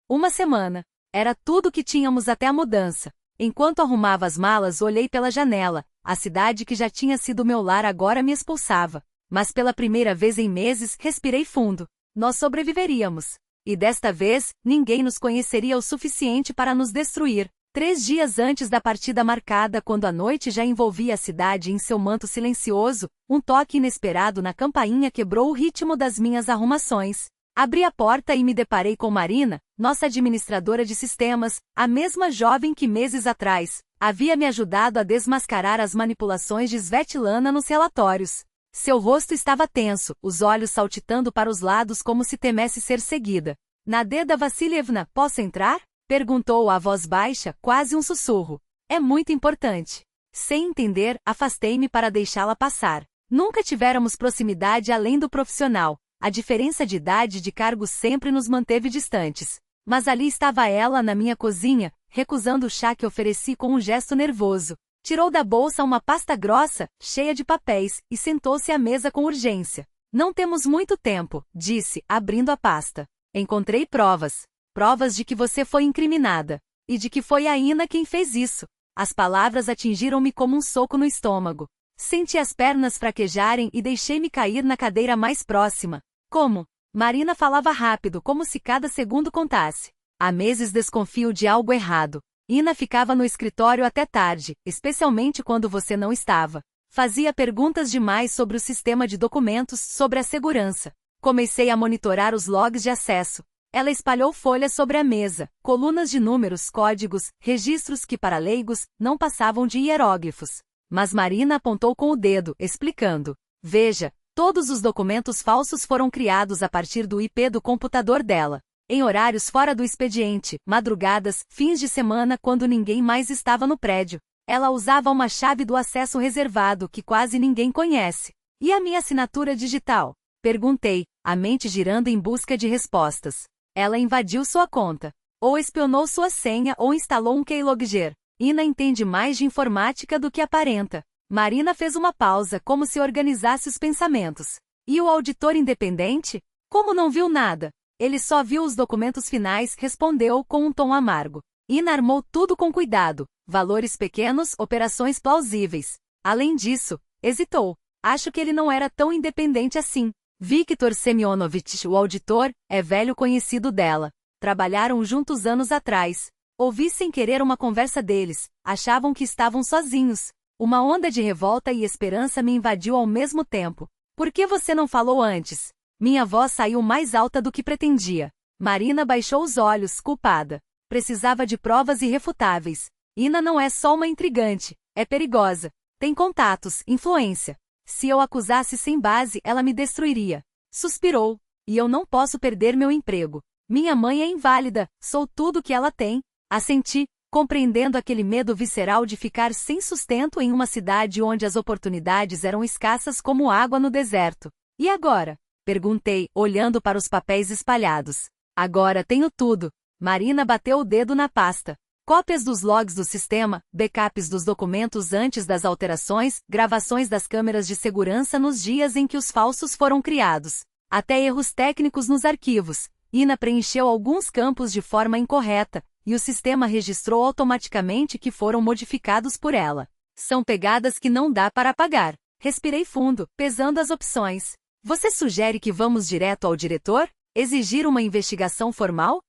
Uma semana. Era tudo que tínhamos até a mudança. Enquanto arrumava as malas, olhei pela janela. A cidade que já tinha sido meu lar agora me expulsava. Mas pela primeira vez em meses, respirei fundo. Nós sobreviveríamos. E desta vez, ninguém nos conheceria o suficiente para nos destruir. 3 dias antes da partida marcada, quando a noite já envolvia a cidade em seu manto silencioso, um toque inesperado na campainha quebrou o ritmo das minhas arrumações. Abri a porta e me deparei com Marina, nossa administradora de sistemas, a mesma jovem que meses atrás havia me ajudado a desmascarar as manipulações de Svetlana nos relatórios. Seu rosto estava tenso, os olhos saltitando para os lados como se temesse ser seguida. Nadeda Vassilievna, posso entrar? Perguntou a voz baixa, quase um sussurro. É muito importante. Sem entender, afastei-me para deixá-la passar. Nunca tivéramos proximidade além do profissional. A diferença de idade e de cargo sempre nos manteve distantes. Mas ali estava ela na minha cozinha, recusando o chá que ofereci com um gesto nervoso. Tirou da bolsa uma pasta grossa, cheia de papéis, e sentou-se à mesa com urgência. Não temos muito tempo, disse, abrindo a pasta. Encontrei provas. Provas de que você foi incriminada. E de que foi a Ina quem fez isso. As palavras atingiram-me como um soco no estômago. Senti as pernas fraquejarem e deixei-me cair na cadeira mais próxima. Como? Marina falava rápido, como se cada segundo contasse. Há meses desconfio de algo errado. Ina ficava no escritório até tarde, especialmente quando você não estava. Fazia perguntas demais sobre o sistema de documentos, sobre a segurança. Comecei a monitorar os logs de acesso. Ela espalhou folhas sobre a mesa, colunas de números, códigos, registros que para leigos não passavam de hieróglifos. Mas Marina apontou com o dedo, explicando. Veja, todos os documentos falsos foram criados a partir do IP do computador dela. Em horários fora do expediente, madrugadas, fins de semana quando ninguém mais estava no prédio. Ela usava uma chave do acesso reservado que quase ninguém conhece. E a minha assinatura digital? Perguntei, a mente girando em busca de respostas. Ela invadiu sua conta. Ou espionou sua senha ou instalou um keylogger. Ina entende mais de informática do que aparenta. Marina fez uma pausa, como se organizasse os pensamentos. E o auditor independente? Como não viu nada? Ele só viu os documentos finais, respondeu com um tom amargo. Ina armou tudo com cuidado. Valores pequenos, operações plausíveis. Além disso, hesitou. Acho que ele não era tão independente assim. Viktor Semyonovich, o auditor, é velho conhecido dela. Trabalharam juntos anos atrás. Ouvi sem querer uma conversa deles. Achavam que estavam sozinhos. Uma onda de revolta e esperança me invadiu ao mesmo tempo. Por que você não falou antes? Minha voz saiu mais alta do que pretendia. Marina baixou os olhos, culpada. Precisava de provas irrefutáveis. Ina não é só uma intrigante. É perigosa. Tem contatos, influência. Se eu acusasse sem base, ela me destruiria. Suspirou. E eu não posso perder meu emprego. Minha mãe é inválida, sou tudo que ela tem. Assenti, compreendendo aquele medo visceral de ficar sem sustento em uma cidade onde as oportunidades eram escassas como água no deserto. E agora? Perguntei, olhando para os papéis espalhados. Agora tenho tudo. Marina bateu o dedo na pasta. Cópias dos logs do sistema, backups dos documentos antes das alterações, gravações das câmeras de segurança nos dias em que os falsos foram criados. Até erros técnicos nos arquivos. Ina preencheu alguns campos de forma incorreta, e o sistema registrou automaticamente que foram modificados por ela. São pegadas que não dá para apagar. Respirei fundo, pesando as opções. Você sugere que vamos direto ao diretor? Exigir uma investigação formal?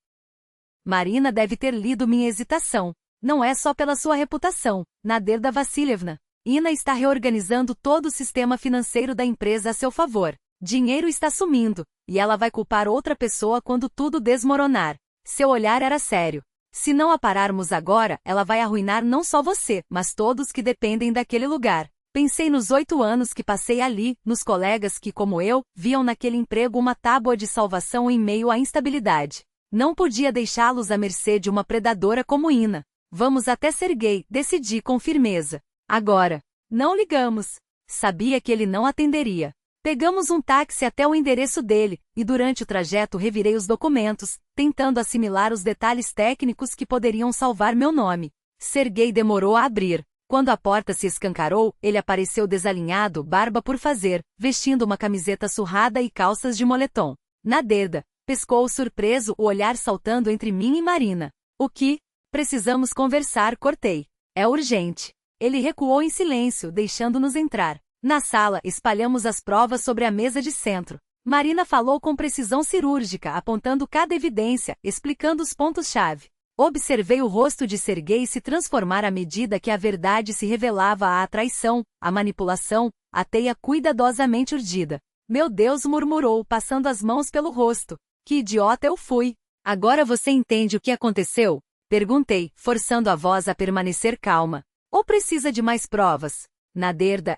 Marina deve ter lido minha hesitação. Não é só pela sua reputação, Naderda Vassilievna. Ina está reorganizando todo o sistema financeiro da empresa a seu favor. Dinheiro está sumindo, e ela vai culpar outra pessoa quando tudo desmoronar. Seu olhar era sério. Se não a pararmos agora, ela vai arruinar não só você, mas todos que dependem daquele lugar. Pensei nos 8 anos que passei ali, nos colegas que, como eu, viam naquele emprego uma tábua de salvação em meio à instabilidade. Não podia deixá-los à mercê de uma predadora como Ina. Vamos até Sergei, decidi com firmeza. Agora. Não ligamos. Sabia que ele não atenderia. Pegamos um táxi até o endereço dele, e durante o trajeto revirei os documentos, tentando assimilar os detalhes técnicos que poderiam salvar meu nome. Sergei demorou a abrir. Quando a porta se escancarou, ele apareceu desalinhado, barba por fazer, vestindo uma camiseta surrada e calças de moletom. Naderda. Pescou surpreso, o olhar saltando entre mim e Marina. O que? Precisamos conversar, cortei. É urgente. Ele recuou em silêncio, deixando-nos entrar. Na sala, espalhamos as provas sobre a mesa de centro. Marina falou com precisão cirúrgica, apontando cada evidência, explicando os pontos-chave. Observei o rosto de Sergei se transformar à medida que a verdade se revelava à traição, à manipulação, a teia cuidadosamente urdida. Meu Deus, murmurou, passando as mãos pelo rosto. Que idiota eu fui! Agora você entende o que aconteceu? Perguntei, forçando a voz a permanecer calma. Ou precisa de mais provas? Naderda,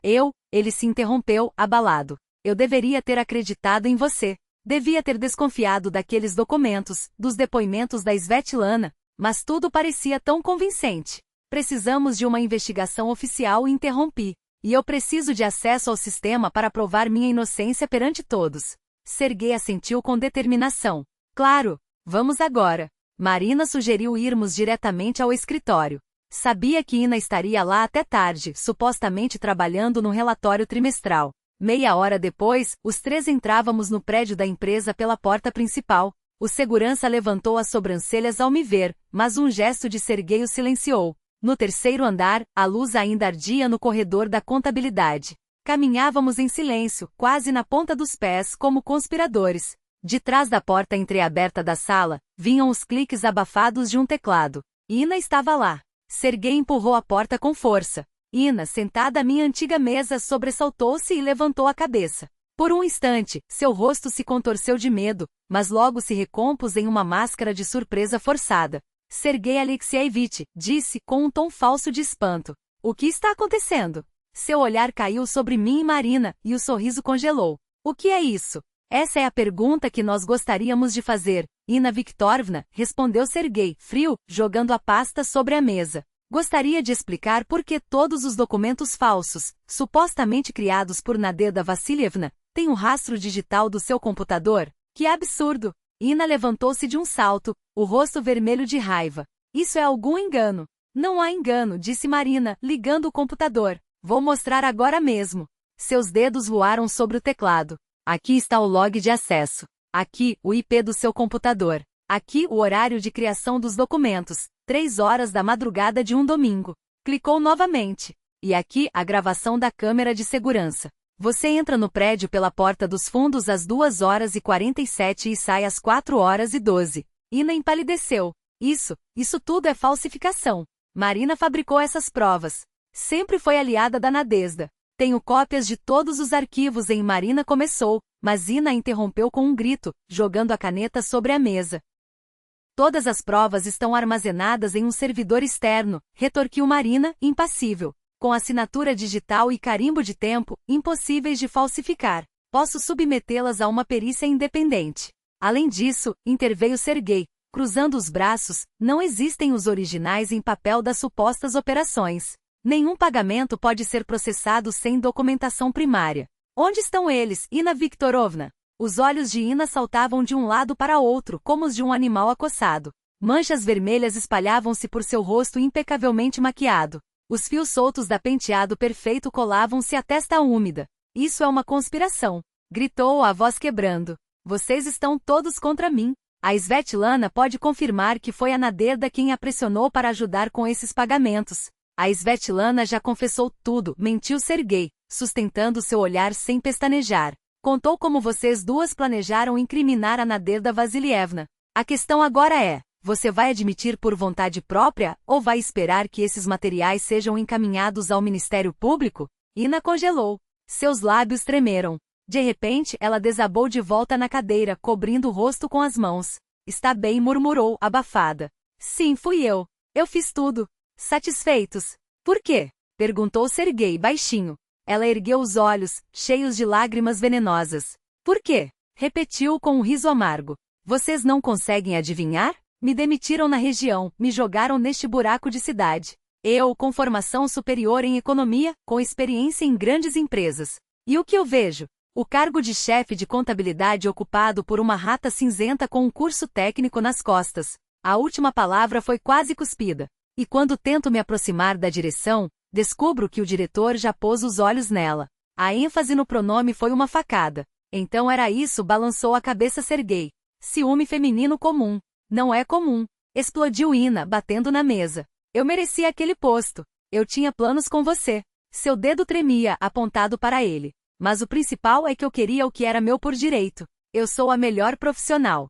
ele se interrompeu, abalado. Eu deveria ter acreditado em você. Devia ter desconfiado daqueles documentos, dos depoimentos da Svetlana, mas tudo parecia tão convincente. Precisamos de uma investigação oficial e interrompi. E eu preciso de acesso ao sistema para provar minha inocência perante todos. Serguei assentiu com determinação. Claro, vamos agora. Marina sugeriu irmos diretamente ao escritório. Sabia que Ina estaria lá até tarde, supostamente trabalhando no relatório trimestral. Meia hora depois, os três entrávamos no prédio da empresa pela porta principal. O segurança levantou as sobrancelhas ao me ver, mas um gesto de Serguei o silenciou. No terceiro andar, a luz ainda ardia no corredor da contabilidade. Caminhávamos em silêncio, quase na ponta dos pés, como conspiradores. De trás da porta entreaberta da sala, vinham os cliques abafados de um teclado. Ina estava lá. Serguei empurrou a porta com força. Ina, sentada à minha antiga mesa, sobressaltou-se e levantou a cabeça. Por um instante, seu rosto se contorceu de medo, mas logo se recompôs em uma máscara de surpresa forçada. Serguei Alexievich, disse com um tom falso de espanto. O que está acontecendo? Seu olhar caiu sobre mim e Marina, e o sorriso congelou. O que é isso? Essa é a pergunta que nós gostaríamos de fazer. Ina Viktorovna, respondeu Serguei, frio, jogando a pasta sobre a mesa. Gostaria de explicar por que todos os documentos falsos, supostamente criados por Nadezhda Vassilievna, têm um rastro digital do seu computador? Que absurdo! Ina levantou-se de um salto, o rosto vermelho de raiva. Isso é algum engano. Não há engano, disse Marina, ligando o computador. Vou mostrar agora mesmo. Seus dedos voaram sobre o teclado. Aqui está o log de acesso. Aqui, o IP do seu computador. Aqui, o horário de criação dos documentos. 3 horas da madrugada de um domingo. Clicou novamente. E aqui, a gravação da câmera de segurança. Você entra no prédio pela porta dos fundos às 2h47 e sai às 4h12. Ina empalideceu. Isso tudo é falsificação. Marina fabricou essas provas. Sempre foi aliada da Nadezhda. Tenho cópias de todos os arquivos em Marina começou, mas Ina interrompeu com um grito, jogando a caneta sobre a mesa. Todas as provas estão armazenadas em um servidor externo, retorquiu Marina, impassível. Com assinatura digital e carimbo de tempo, impossíveis de falsificar. Posso submetê-las a uma perícia independente. Além disso, interveio Serguei, cruzando os braços, não existem os originais em papel das supostas operações. Nenhum pagamento pode ser processado sem documentação primária. Onde estão eles, Ina Viktorovna? Os olhos de Ina saltavam de um lado para outro, como os de um animal acossado. Manchas vermelhas espalhavam-se por seu rosto impecavelmente maquiado. Os fios soltos da penteado perfeito colavam-se à testa úmida. Isso é uma conspiração, gritou a voz quebrando. Vocês estão todos contra mim. A Svetlana pode confirmar que foi a Nadezhda quem a pressionou para ajudar com esses pagamentos. A Svetlana já confessou tudo, mentiu Serguei, sustentando seu olhar sem pestanejar. Contou como vocês duas planejaram incriminar a Nadezhda Vassilievna. A questão agora é: você vai admitir por vontade própria, ou vai esperar que esses materiais sejam encaminhados ao Ministério Público? Ina congelou. Seus lábios tremeram. De repente, ela desabou de volta na cadeira, cobrindo o rosto com as mãos. Está bem, murmurou, abafada. Sim, fui eu. Eu fiz tudo. Satisfeitos? Por quê? Perguntou Serguei baixinho. Ela ergueu os olhos, cheios de lágrimas venenosas. Por quê? Repetiu com um riso amargo. Vocês não conseguem adivinhar? Me demitiram na região, me jogaram neste buraco de cidade. Eu, com formação superior em economia, com experiência em grandes empresas. E o que eu vejo? O cargo de chefe de contabilidade ocupado por uma rata cinzenta com um curso técnico nas costas. A última palavra foi quase cuspida. E quando tento me aproximar da direção, descubro que o diretor já pôs os olhos nela. A ênfase no pronome foi uma facada. Então era isso, balançou a cabeça Serguei. Ciúme feminino comum. Não é comum. Explodiu Ina, batendo na mesa. Eu merecia aquele posto. Eu tinha planos com você. Seu dedo tremia, apontado para ele. Mas o principal é que eu queria o que era meu por direito. Eu sou a melhor profissional.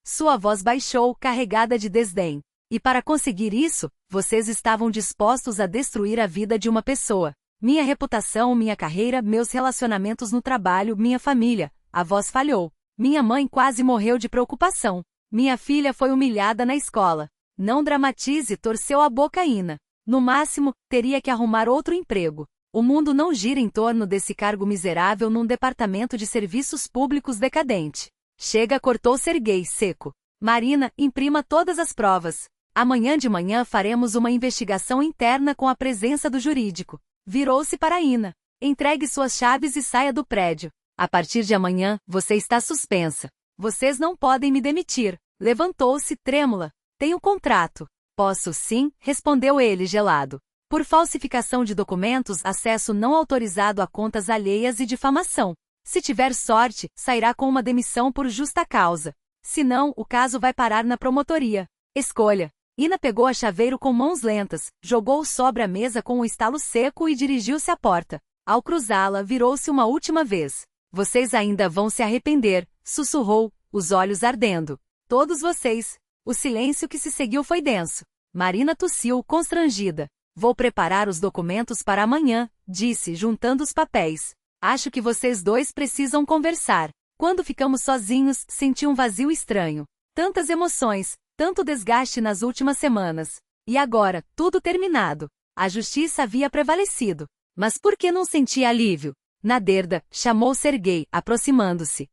Sua voz baixou, carregada de desdém. E para conseguir isso, vocês estavam dispostos a destruir a vida de uma pessoa. Minha reputação, minha carreira, meus relacionamentos no trabalho, minha família. A voz falhou. Minha mãe quase morreu de preocupação. Minha filha foi humilhada na escola. Não dramatize, torceu a boca Ina. No máximo, teria que arrumar outro emprego. O mundo não gira em torno desse cargo miserável num departamento de serviços públicos decadente. Chega, cortou Serguei, seco. Marina, imprima todas as provas. Amanhã de manhã faremos uma investigação interna com a presença do jurídico. Virou-se para Ina. Entregue suas chaves e saia do prédio. A partir de amanhã, você está suspensa. Vocês não podem me demitir. Levantou-se, trêmula. Tenho contrato. Posso sim, respondeu ele gelado. Por falsificação de documentos, acesso não autorizado a contas alheias e difamação. Se tiver sorte, sairá com uma demissão por justa causa. Se não, o caso vai parar na promotoria. Escolha. Ina pegou a chaveiro com mãos lentas, jogou sobre a mesa com um estalo seco e dirigiu-se à porta. Ao cruzá-la, virou-se uma última vez. Vocês ainda vão se arrepender, sussurrou, os olhos ardendo. Todos vocês. O silêncio que se seguiu foi denso. Marina tossiu, constrangida. Vou preparar os documentos para amanhã, disse, juntando os papéis. Acho que vocês dois precisam conversar. Quando ficamos sozinhos, senti um vazio estranho. Tantas emoções, tanto desgaste nas últimas semanas. E agora, tudo terminado. A justiça havia prevalecido. Mas por que não sentia alívio? Naderda, chamou Serguei, aproximando-se.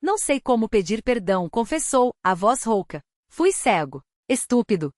Não sei como pedir perdão, confessou, a voz rouca. Fui cego. Estúpido.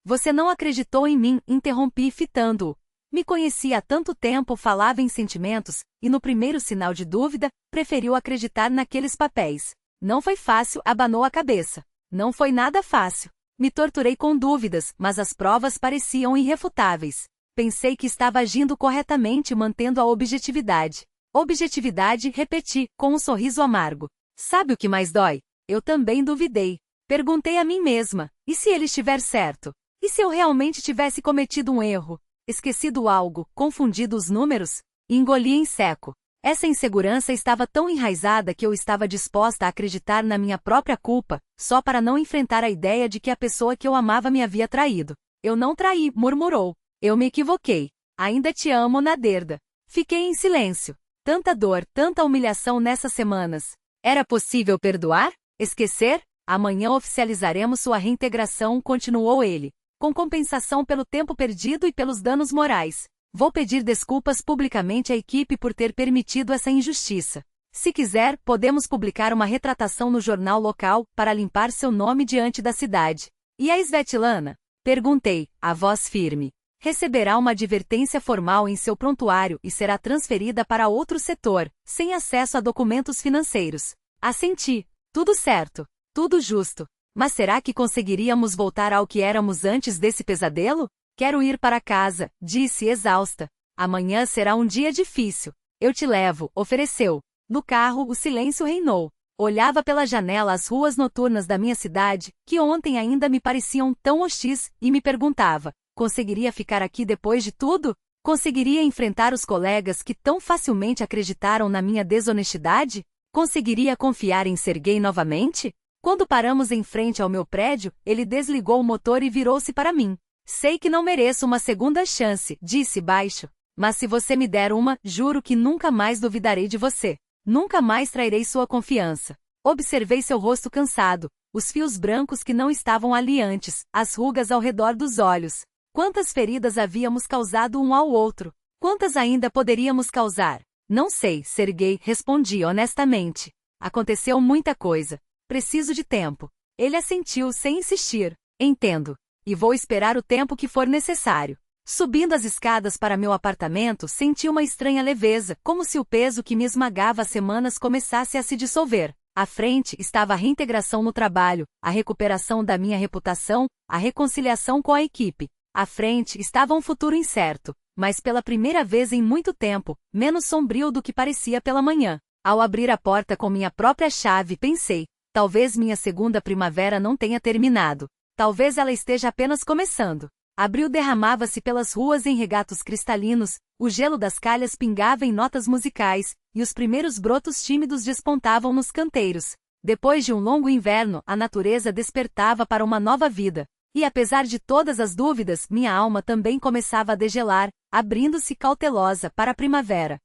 Você não acreditou em mim, interrompi fitando-o. Me conhecia há tanto tempo, falava em sentimentos, e no primeiro sinal de dúvida, preferiu acreditar naqueles papéis. Não foi fácil, abanou a cabeça. Não foi nada fácil. Me torturei com dúvidas, mas as provas pareciam irrefutáveis. Pensei que estava agindo corretamente, mantendo a objetividade. Objetividade, repeti, com um sorriso amargo. Sabe o que mais dói? Eu também duvidei. Perguntei a mim mesma, e se ele estiver certo? E se eu realmente tivesse cometido um erro? Esquecido algo, confundido os números? Engoli em seco. Essa insegurança estava tão enraizada que eu estava disposta a acreditar na minha própria culpa, só para não enfrentar a ideia de que a pessoa que eu amava me havia traído. Eu não traí, murmurou. Eu me equivoquei. Ainda te amo, Naderda. Fiquei em silêncio. Tanta dor, tanta humilhação nessas semanas. Era possível perdoar? Esquecer? Amanhã oficializaremos sua reintegração, continuou ele. Com compensação pelo tempo perdido e pelos danos morais. Vou pedir desculpas publicamente à equipe por ter permitido essa injustiça. Se quiser, podemos publicar uma retratação no jornal local, para limpar seu nome diante da cidade. E a Svetlana? Perguntei, a voz firme. Receberá uma advertência formal em seu prontuário e será transferida para outro setor, sem acesso a documentos financeiros. Assenti. Tudo certo. Tudo justo. Mas será que conseguiríamos voltar ao que éramos antes desse pesadelo? Quero ir para casa, disse exausta. Amanhã será um dia difícil. Eu te levo, ofereceu. No carro, o silêncio reinou. Olhava pela janela as ruas noturnas da minha cidade, que ontem ainda me pareciam tão hostis, e me perguntava: conseguiria ficar aqui depois de tudo? Conseguiria enfrentar os colegas que tão facilmente acreditaram na minha desonestidade? Conseguiria confiar em Serguei novamente? Quando paramos em frente ao meu prédio, ele desligou o motor e virou-se para mim. Sei que não mereço uma segunda chance, disse baixo. Mas se você me der uma, juro que nunca mais duvidarei de você. Nunca mais trairei sua confiança. Observei seu rosto cansado, os fios brancos que não estavam ali antes, as rugas ao redor dos olhos. Quantas feridas havíamos causado um ao outro? Quantas ainda poderíamos causar? Não sei, Serguei, respondi honestamente. Aconteceu muita coisa. Preciso de tempo. Ele assentiu sem insistir. Entendo. E vou esperar o tempo que for necessário. Subindo as escadas para meu apartamento, senti uma estranha leveza, como se o peso que me esmagava há semanas começasse a se dissolver. À frente estava a reintegração no trabalho, a recuperação da minha reputação, a reconciliação com a equipe. À frente estava um futuro incerto, mas pela primeira vez em muito tempo, menos sombrio do que parecia pela manhã. Ao abrir a porta com minha própria chave, pensei: talvez minha segunda primavera não tenha terminado. Talvez ela esteja apenas começando. Abril derramava-se pelas ruas em regatos cristalinos, o gelo das calhas pingava em notas musicais, e os primeiros brotos tímidos despontavam nos canteiros. Depois de um longo inverno, a natureza despertava para uma nova vida. E apesar de todas as dúvidas, minha alma também começava a degelar, abrindo-se cautelosa para a primavera.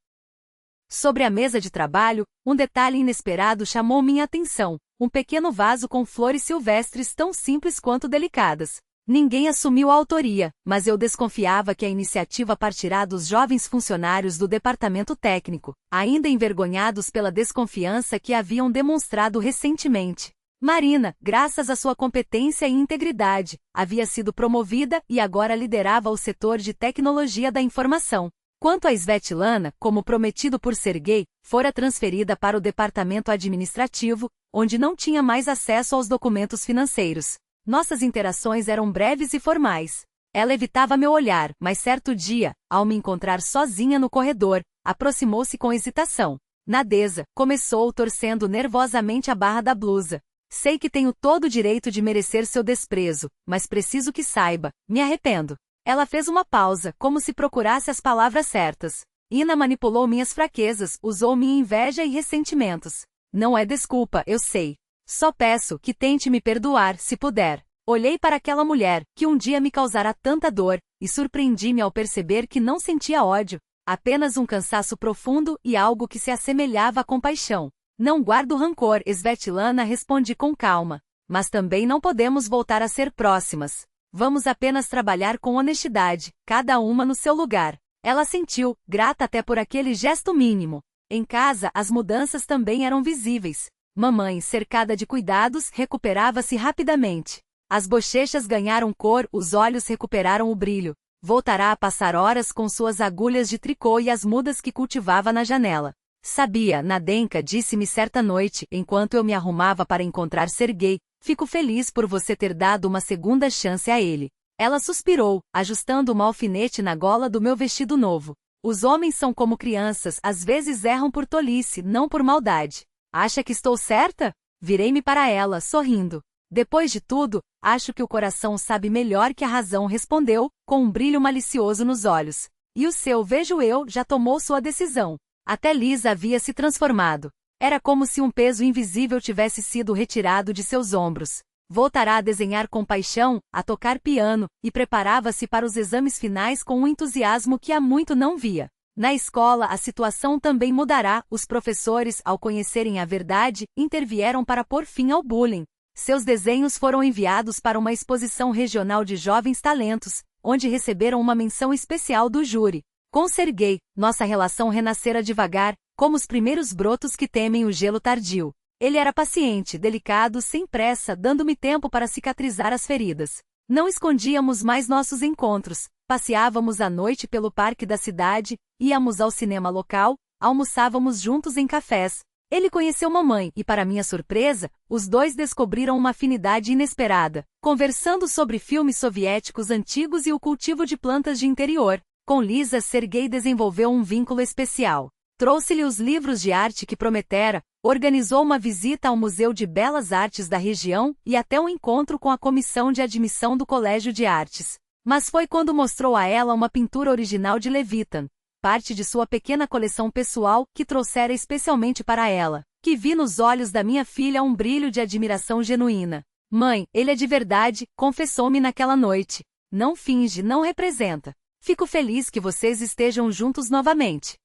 Sobre a mesa de trabalho, um detalhe inesperado chamou minha atenção: um pequeno vaso com flores silvestres tão simples quanto delicadas. Ninguém assumiu a autoria, mas eu desconfiava que a iniciativa partirá dos jovens funcionários do departamento técnico, ainda envergonhados pela desconfiança que haviam demonstrado recentemente. Marina, graças à sua competência e integridade, havia sido promovida e agora liderava o setor de tecnologia da informação. Quanto a Svetlana, como prometido por Sergei, fora transferida para o departamento administrativo, onde não tinha mais acesso aos documentos financeiros. Nossas interações eram breves e formais. Ela evitava meu olhar, mas certo dia, ao me encontrar sozinha no corredor, aproximou-se com hesitação. Nadeza, começou torcendo nervosamente a barra da blusa. Sei que tenho todo o direito de merecer seu desprezo, mas preciso que saiba, me arrependo. Ela fez uma pausa, como se procurasse as palavras certas. Ina manipulou minhas fraquezas, usou minha inveja e ressentimentos. Não é desculpa, eu sei. Só peço que tente me perdoar, se puder. Olhei para aquela mulher, que um dia me causará tanta dor, e surpreendi-me ao perceber que não sentia ódio, apenas um cansaço profundo e algo que se assemelhava à compaixão. Não guardo rancor, Svetlana, respondi com calma. Mas também não podemos voltar a ser próximas. Vamos apenas trabalhar com honestidade, cada uma no seu lugar. Ela sentiu, grata até por aquele gesto mínimo. Em casa, as mudanças também eram visíveis. Mamãe, cercada de cuidados, recuperava-se rapidamente. As bochechas ganharam cor, os olhos recuperaram o brilho. Voltará a passar horas com suas agulhas de tricô e as mudas que cultivava na janela. Sabia, Nadenka disse-me certa noite, enquanto eu me arrumava para encontrar Sergei, fico feliz por você ter dado uma segunda chance a ele. Ela suspirou, ajustando uma alfinete na gola do meu vestido novo. Os homens são como crianças, às vezes erram por tolice, não por maldade. Acha que estou certa? Virei-me para ela, sorrindo. Depois de tudo, acho que o coração sabe melhor que a razão, respondeu, com um brilho malicioso nos olhos. E o seu, vejo eu, já tomou sua decisão. Até Lisa havia se transformado. Era como se um peso invisível tivesse sido retirado de seus ombros. Voltará a desenhar com paixão, a tocar piano, e preparava-se para os exames finais com um entusiasmo que há muito não via. Na escola a situação também mudará, os professores, ao conhecerem a verdade, intervieram para pôr fim ao bullying. Seus desenhos foram enviados para uma exposição regional de jovens talentos, onde receberam uma menção especial do júri. Com Sergei, nossa relação renascera devagar, como os primeiros brotos que temem o gelo tardio. Ele era paciente, delicado, sem pressa, dando-me tempo para cicatrizar as feridas. Não escondíamos mais nossos encontros, passeávamos à noite pelo parque da cidade, íamos ao cinema local, almoçávamos juntos em cafés. Ele conheceu mamãe e, para minha surpresa, os dois descobriram uma afinidade inesperada, conversando sobre filmes soviéticos antigos e o cultivo de plantas de interior. Com Lisa, Sergei desenvolveu um vínculo especial. Trouxe-lhe os livros de arte que prometera, organizou uma visita ao Museu de Belas Artes da região e até um encontro com a comissão de admissão do Colégio de Artes. Mas foi quando mostrou a ela uma pintura original de Levitan, parte de sua pequena coleção pessoal, que trouxera especialmente para ela, que vi nos olhos da minha filha um brilho de admiração genuína. Mãe, ele é de verdade, confessou-me naquela noite. Não finge, não representa. Fico feliz que vocês estejam juntos novamente.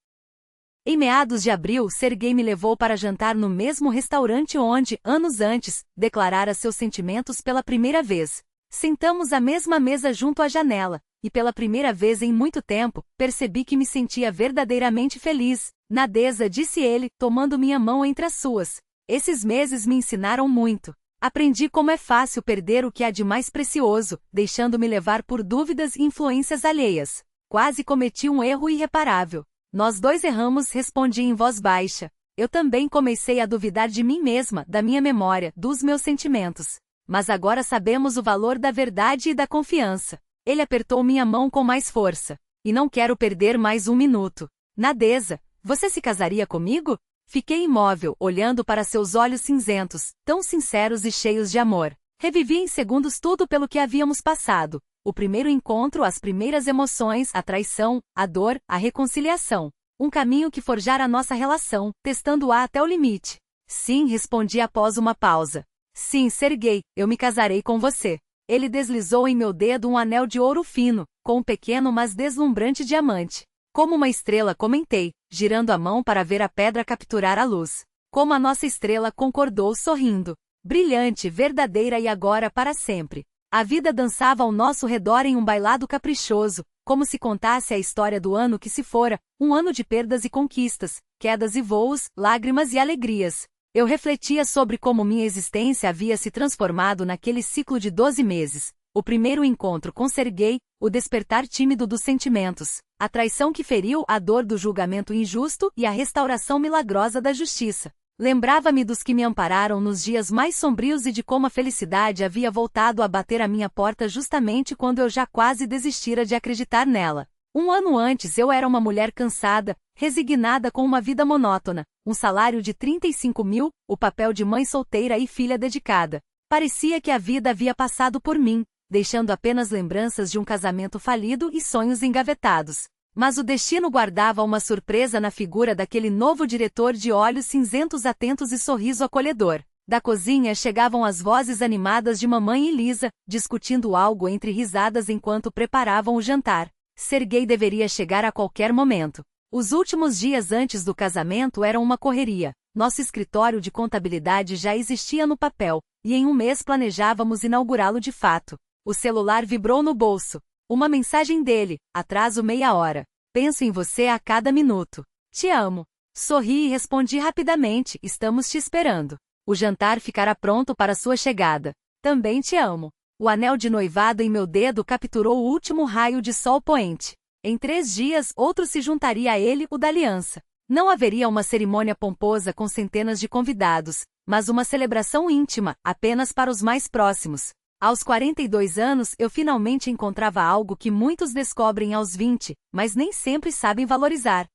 Em meados de abril, Sergei me levou para jantar no mesmo restaurante onde, anos antes, declarara seus sentimentos pela primeira vez. Sentamos à mesma mesa junto à janela, e pela primeira vez em muito tempo, percebi que me sentia verdadeiramente feliz. Nadeza, disse ele, tomando minha mão entre as suas. Esses meses me ensinaram muito. Aprendi como é fácil perder o que há de mais precioso, deixando-me levar por dúvidas e influências alheias. Quase cometi um erro irreparável. Nós dois erramos, respondi em voz baixa. Eu também comecei a duvidar de mim mesma, da minha memória, dos meus sentimentos. Mas agora sabemos o valor da verdade e da confiança. Ele apertou minha mão com mais força. E não quero perder mais um minuto. Nadeza, você se casaria comigo? Fiquei imóvel, olhando para seus olhos cinzentos, tão sinceros e cheios de amor. Revivi em segundos tudo pelo que havíamos passado. O primeiro encontro, as primeiras emoções, a traição, a dor, a reconciliação. Um caminho que forjara a nossa relação, testando-a até o limite. Sim, respondi após uma pausa. Sim, Sergei, eu me casarei com você. Ele deslizou em meu dedo um anel de ouro fino, com um pequeno mas deslumbrante diamante. Como uma estrela, comentei, girando a mão para ver a pedra capturar a luz. Como a nossa estrela, concordou sorrindo. Brilhante, verdadeira e agora para sempre. A vida dançava ao nosso redor em um bailado caprichoso, como se contasse a história do ano que se fora, um ano de perdas e conquistas, quedas e voos, lágrimas e alegrias. Eu refletia sobre como minha existência havia se transformado naquele ciclo de 12 meses. O primeiro encontro com Serguei, o despertar tímido dos sentimentos, a traição que feriu, a dor do julgamento injusto e a restauração milagrosa da justiça. Lembrava-me dos que me ampararam nos dias mais sombrios e de como a felicidade havia voltado a bater à minha porta justamente quando eu já quase desistira de acreditar nela. Um ano antes eu era uma mulher cansada, resignada com uma vida monótona, um salário de 35 mil, o papel de mãe solteira e filha dedicada. Parecia que a vida havia passado por mim, deixando apenas lembranças de um casamento falido e sonhos engavetados. Mas o destino guardava uma surpresa na figura daquele novo diretor de olhos cinzentos atentos e sorriso acolhedor. Da cozinha chegavam as vozes animadas de mamãe e Lisa, discutindo algo entre risadas enquanto preparavam o jantar. Serguei deveria chegar a qualquer momento. Os últimos dias antes do casamento eram uma correria. Nosso escritório de contabilidade já existia no papel, e em um mês planejávamos inaugurá-lo de fato. O celular vibrou no bolso. Uma mensagem dele: atraso meia hora. Penso em você a cada minuto. Te amo. Sorri e respondi rapidamente: estamos te esperando. O jantar ficará pronto para sua chegada. Também te amo. O anel de noivado em meu dedo capturou o último raio de sol poente. Em 3 dias, outro se juntaria a ele, o da aliança. Não haveria uma cerimônia pomposa com centenas de convidados, mas uma celebração íntima, apenas para os mais próximos. Aos 42 anos, eu finalmente encontrava algo que muitos descobrem aos 20, mas nem sempre sabem valorizar.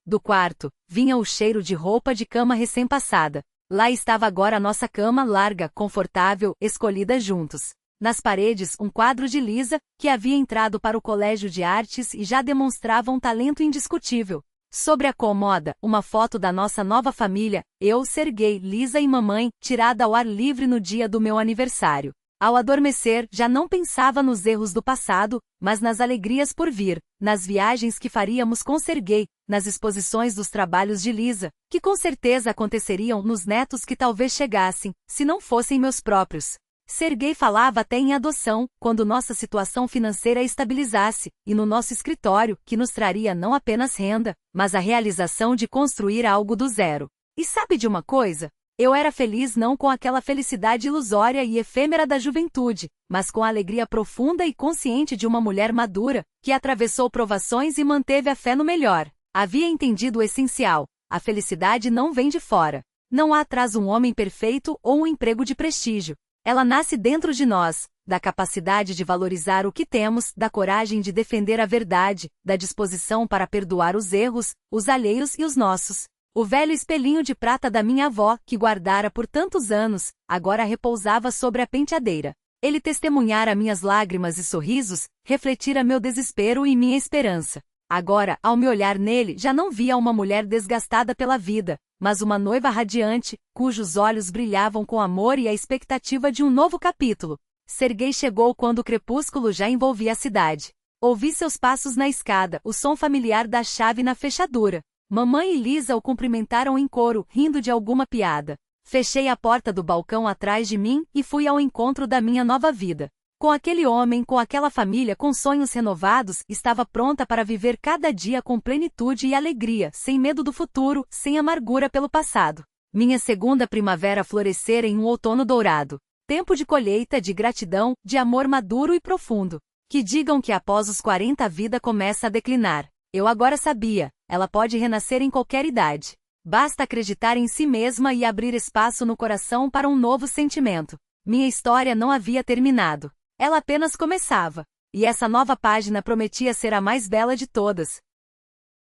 Do quarto, vinha o cheiro de roupa de cama recém-passada. Lá estava agora a nossa cama larga, confortável, escolhida juntos. Nas paredes, um quadro de Lisa, que havia entrado para o colégio de artes e já demonstrava um talento indiscutível. Sobre a cômoda, uma foto da nossa nova família, eu, Serguei, Lisa e mamãe, tirada ao ar livre no dia do meu aniversário. Ao adormecer, já não pensava nos erros do passado, mas nas alegrias por vir, nas viagens que faríamos com Serguei, nas exposições dos trabalhos de Lisa, que com certeza aconteceriam nos netos que talvez chegassem, se não fossem meus próprios. Serguei falava até em adoção, quando nossa situação financeira estabilizasse, e no nosso escritório, que nos traria não apenas renda, mas a realização de construir algo do zero. E sabe de uma coisa? Eu era feliz não com aquela felicidade ilusória e efêmera da juventude, mas com a alegria profunda e consciente de uma mulher madura, que atravessou provações e manteve a fé no melhor. Havia entendido o essencial: a felicidade não vem de fora. Não há atrás um homem perfeito ou um emprego de prestígio. Ela nasce dentro de nós, da capacidade de valorizar o que temos, da coragem de defender a verdade, da disposição para perdoar os erros, os alheios e os nossos. O velho espelhinho de prata da minha avó, que guardara por tantos anos, agora repousava sobre a penteadeira. Ele testemunhara minhas lágrimas e sorrisos, refletira meu desespero e minha esperança. Agora, ao me olhar nele, já não via uma mulher desgastada pela vida, mas uma noiva radiante, cujos olhos brilhavam com amor e a expectativa de um novo capítulo. Serguei chegou quando o crepúsculo já envolvia a cidade. Ouvi seus passos na escada, o som familiar da chave na fechadura. Mamãe e Lisa o cumprimentaram em coro, rindo de alguma piada. Fechei a porta do balcão atrás de mim e fui ao encontro da minha nova vida. Com aquele homem, com aquela família com sonhos renovados, estava pronta para viver cada dia com plenitude e alegria, sem medo do futuro, sem amargura pelo passado. Minha segunda primavera florescera em um outono dourado. Tempo de colheita, de gratidão, de amor maduro e profundo. Que digam que após os 40 a vida começa a declinar. Eu agora sabia, ela pode renascer em qualquer idade. Basta acreditar em si mesma e abrir espaço no coração para um novo sentimento. Minha história não havia terminado. Ela apenas começava. E essa nova página prometia ser a mais bela de todas.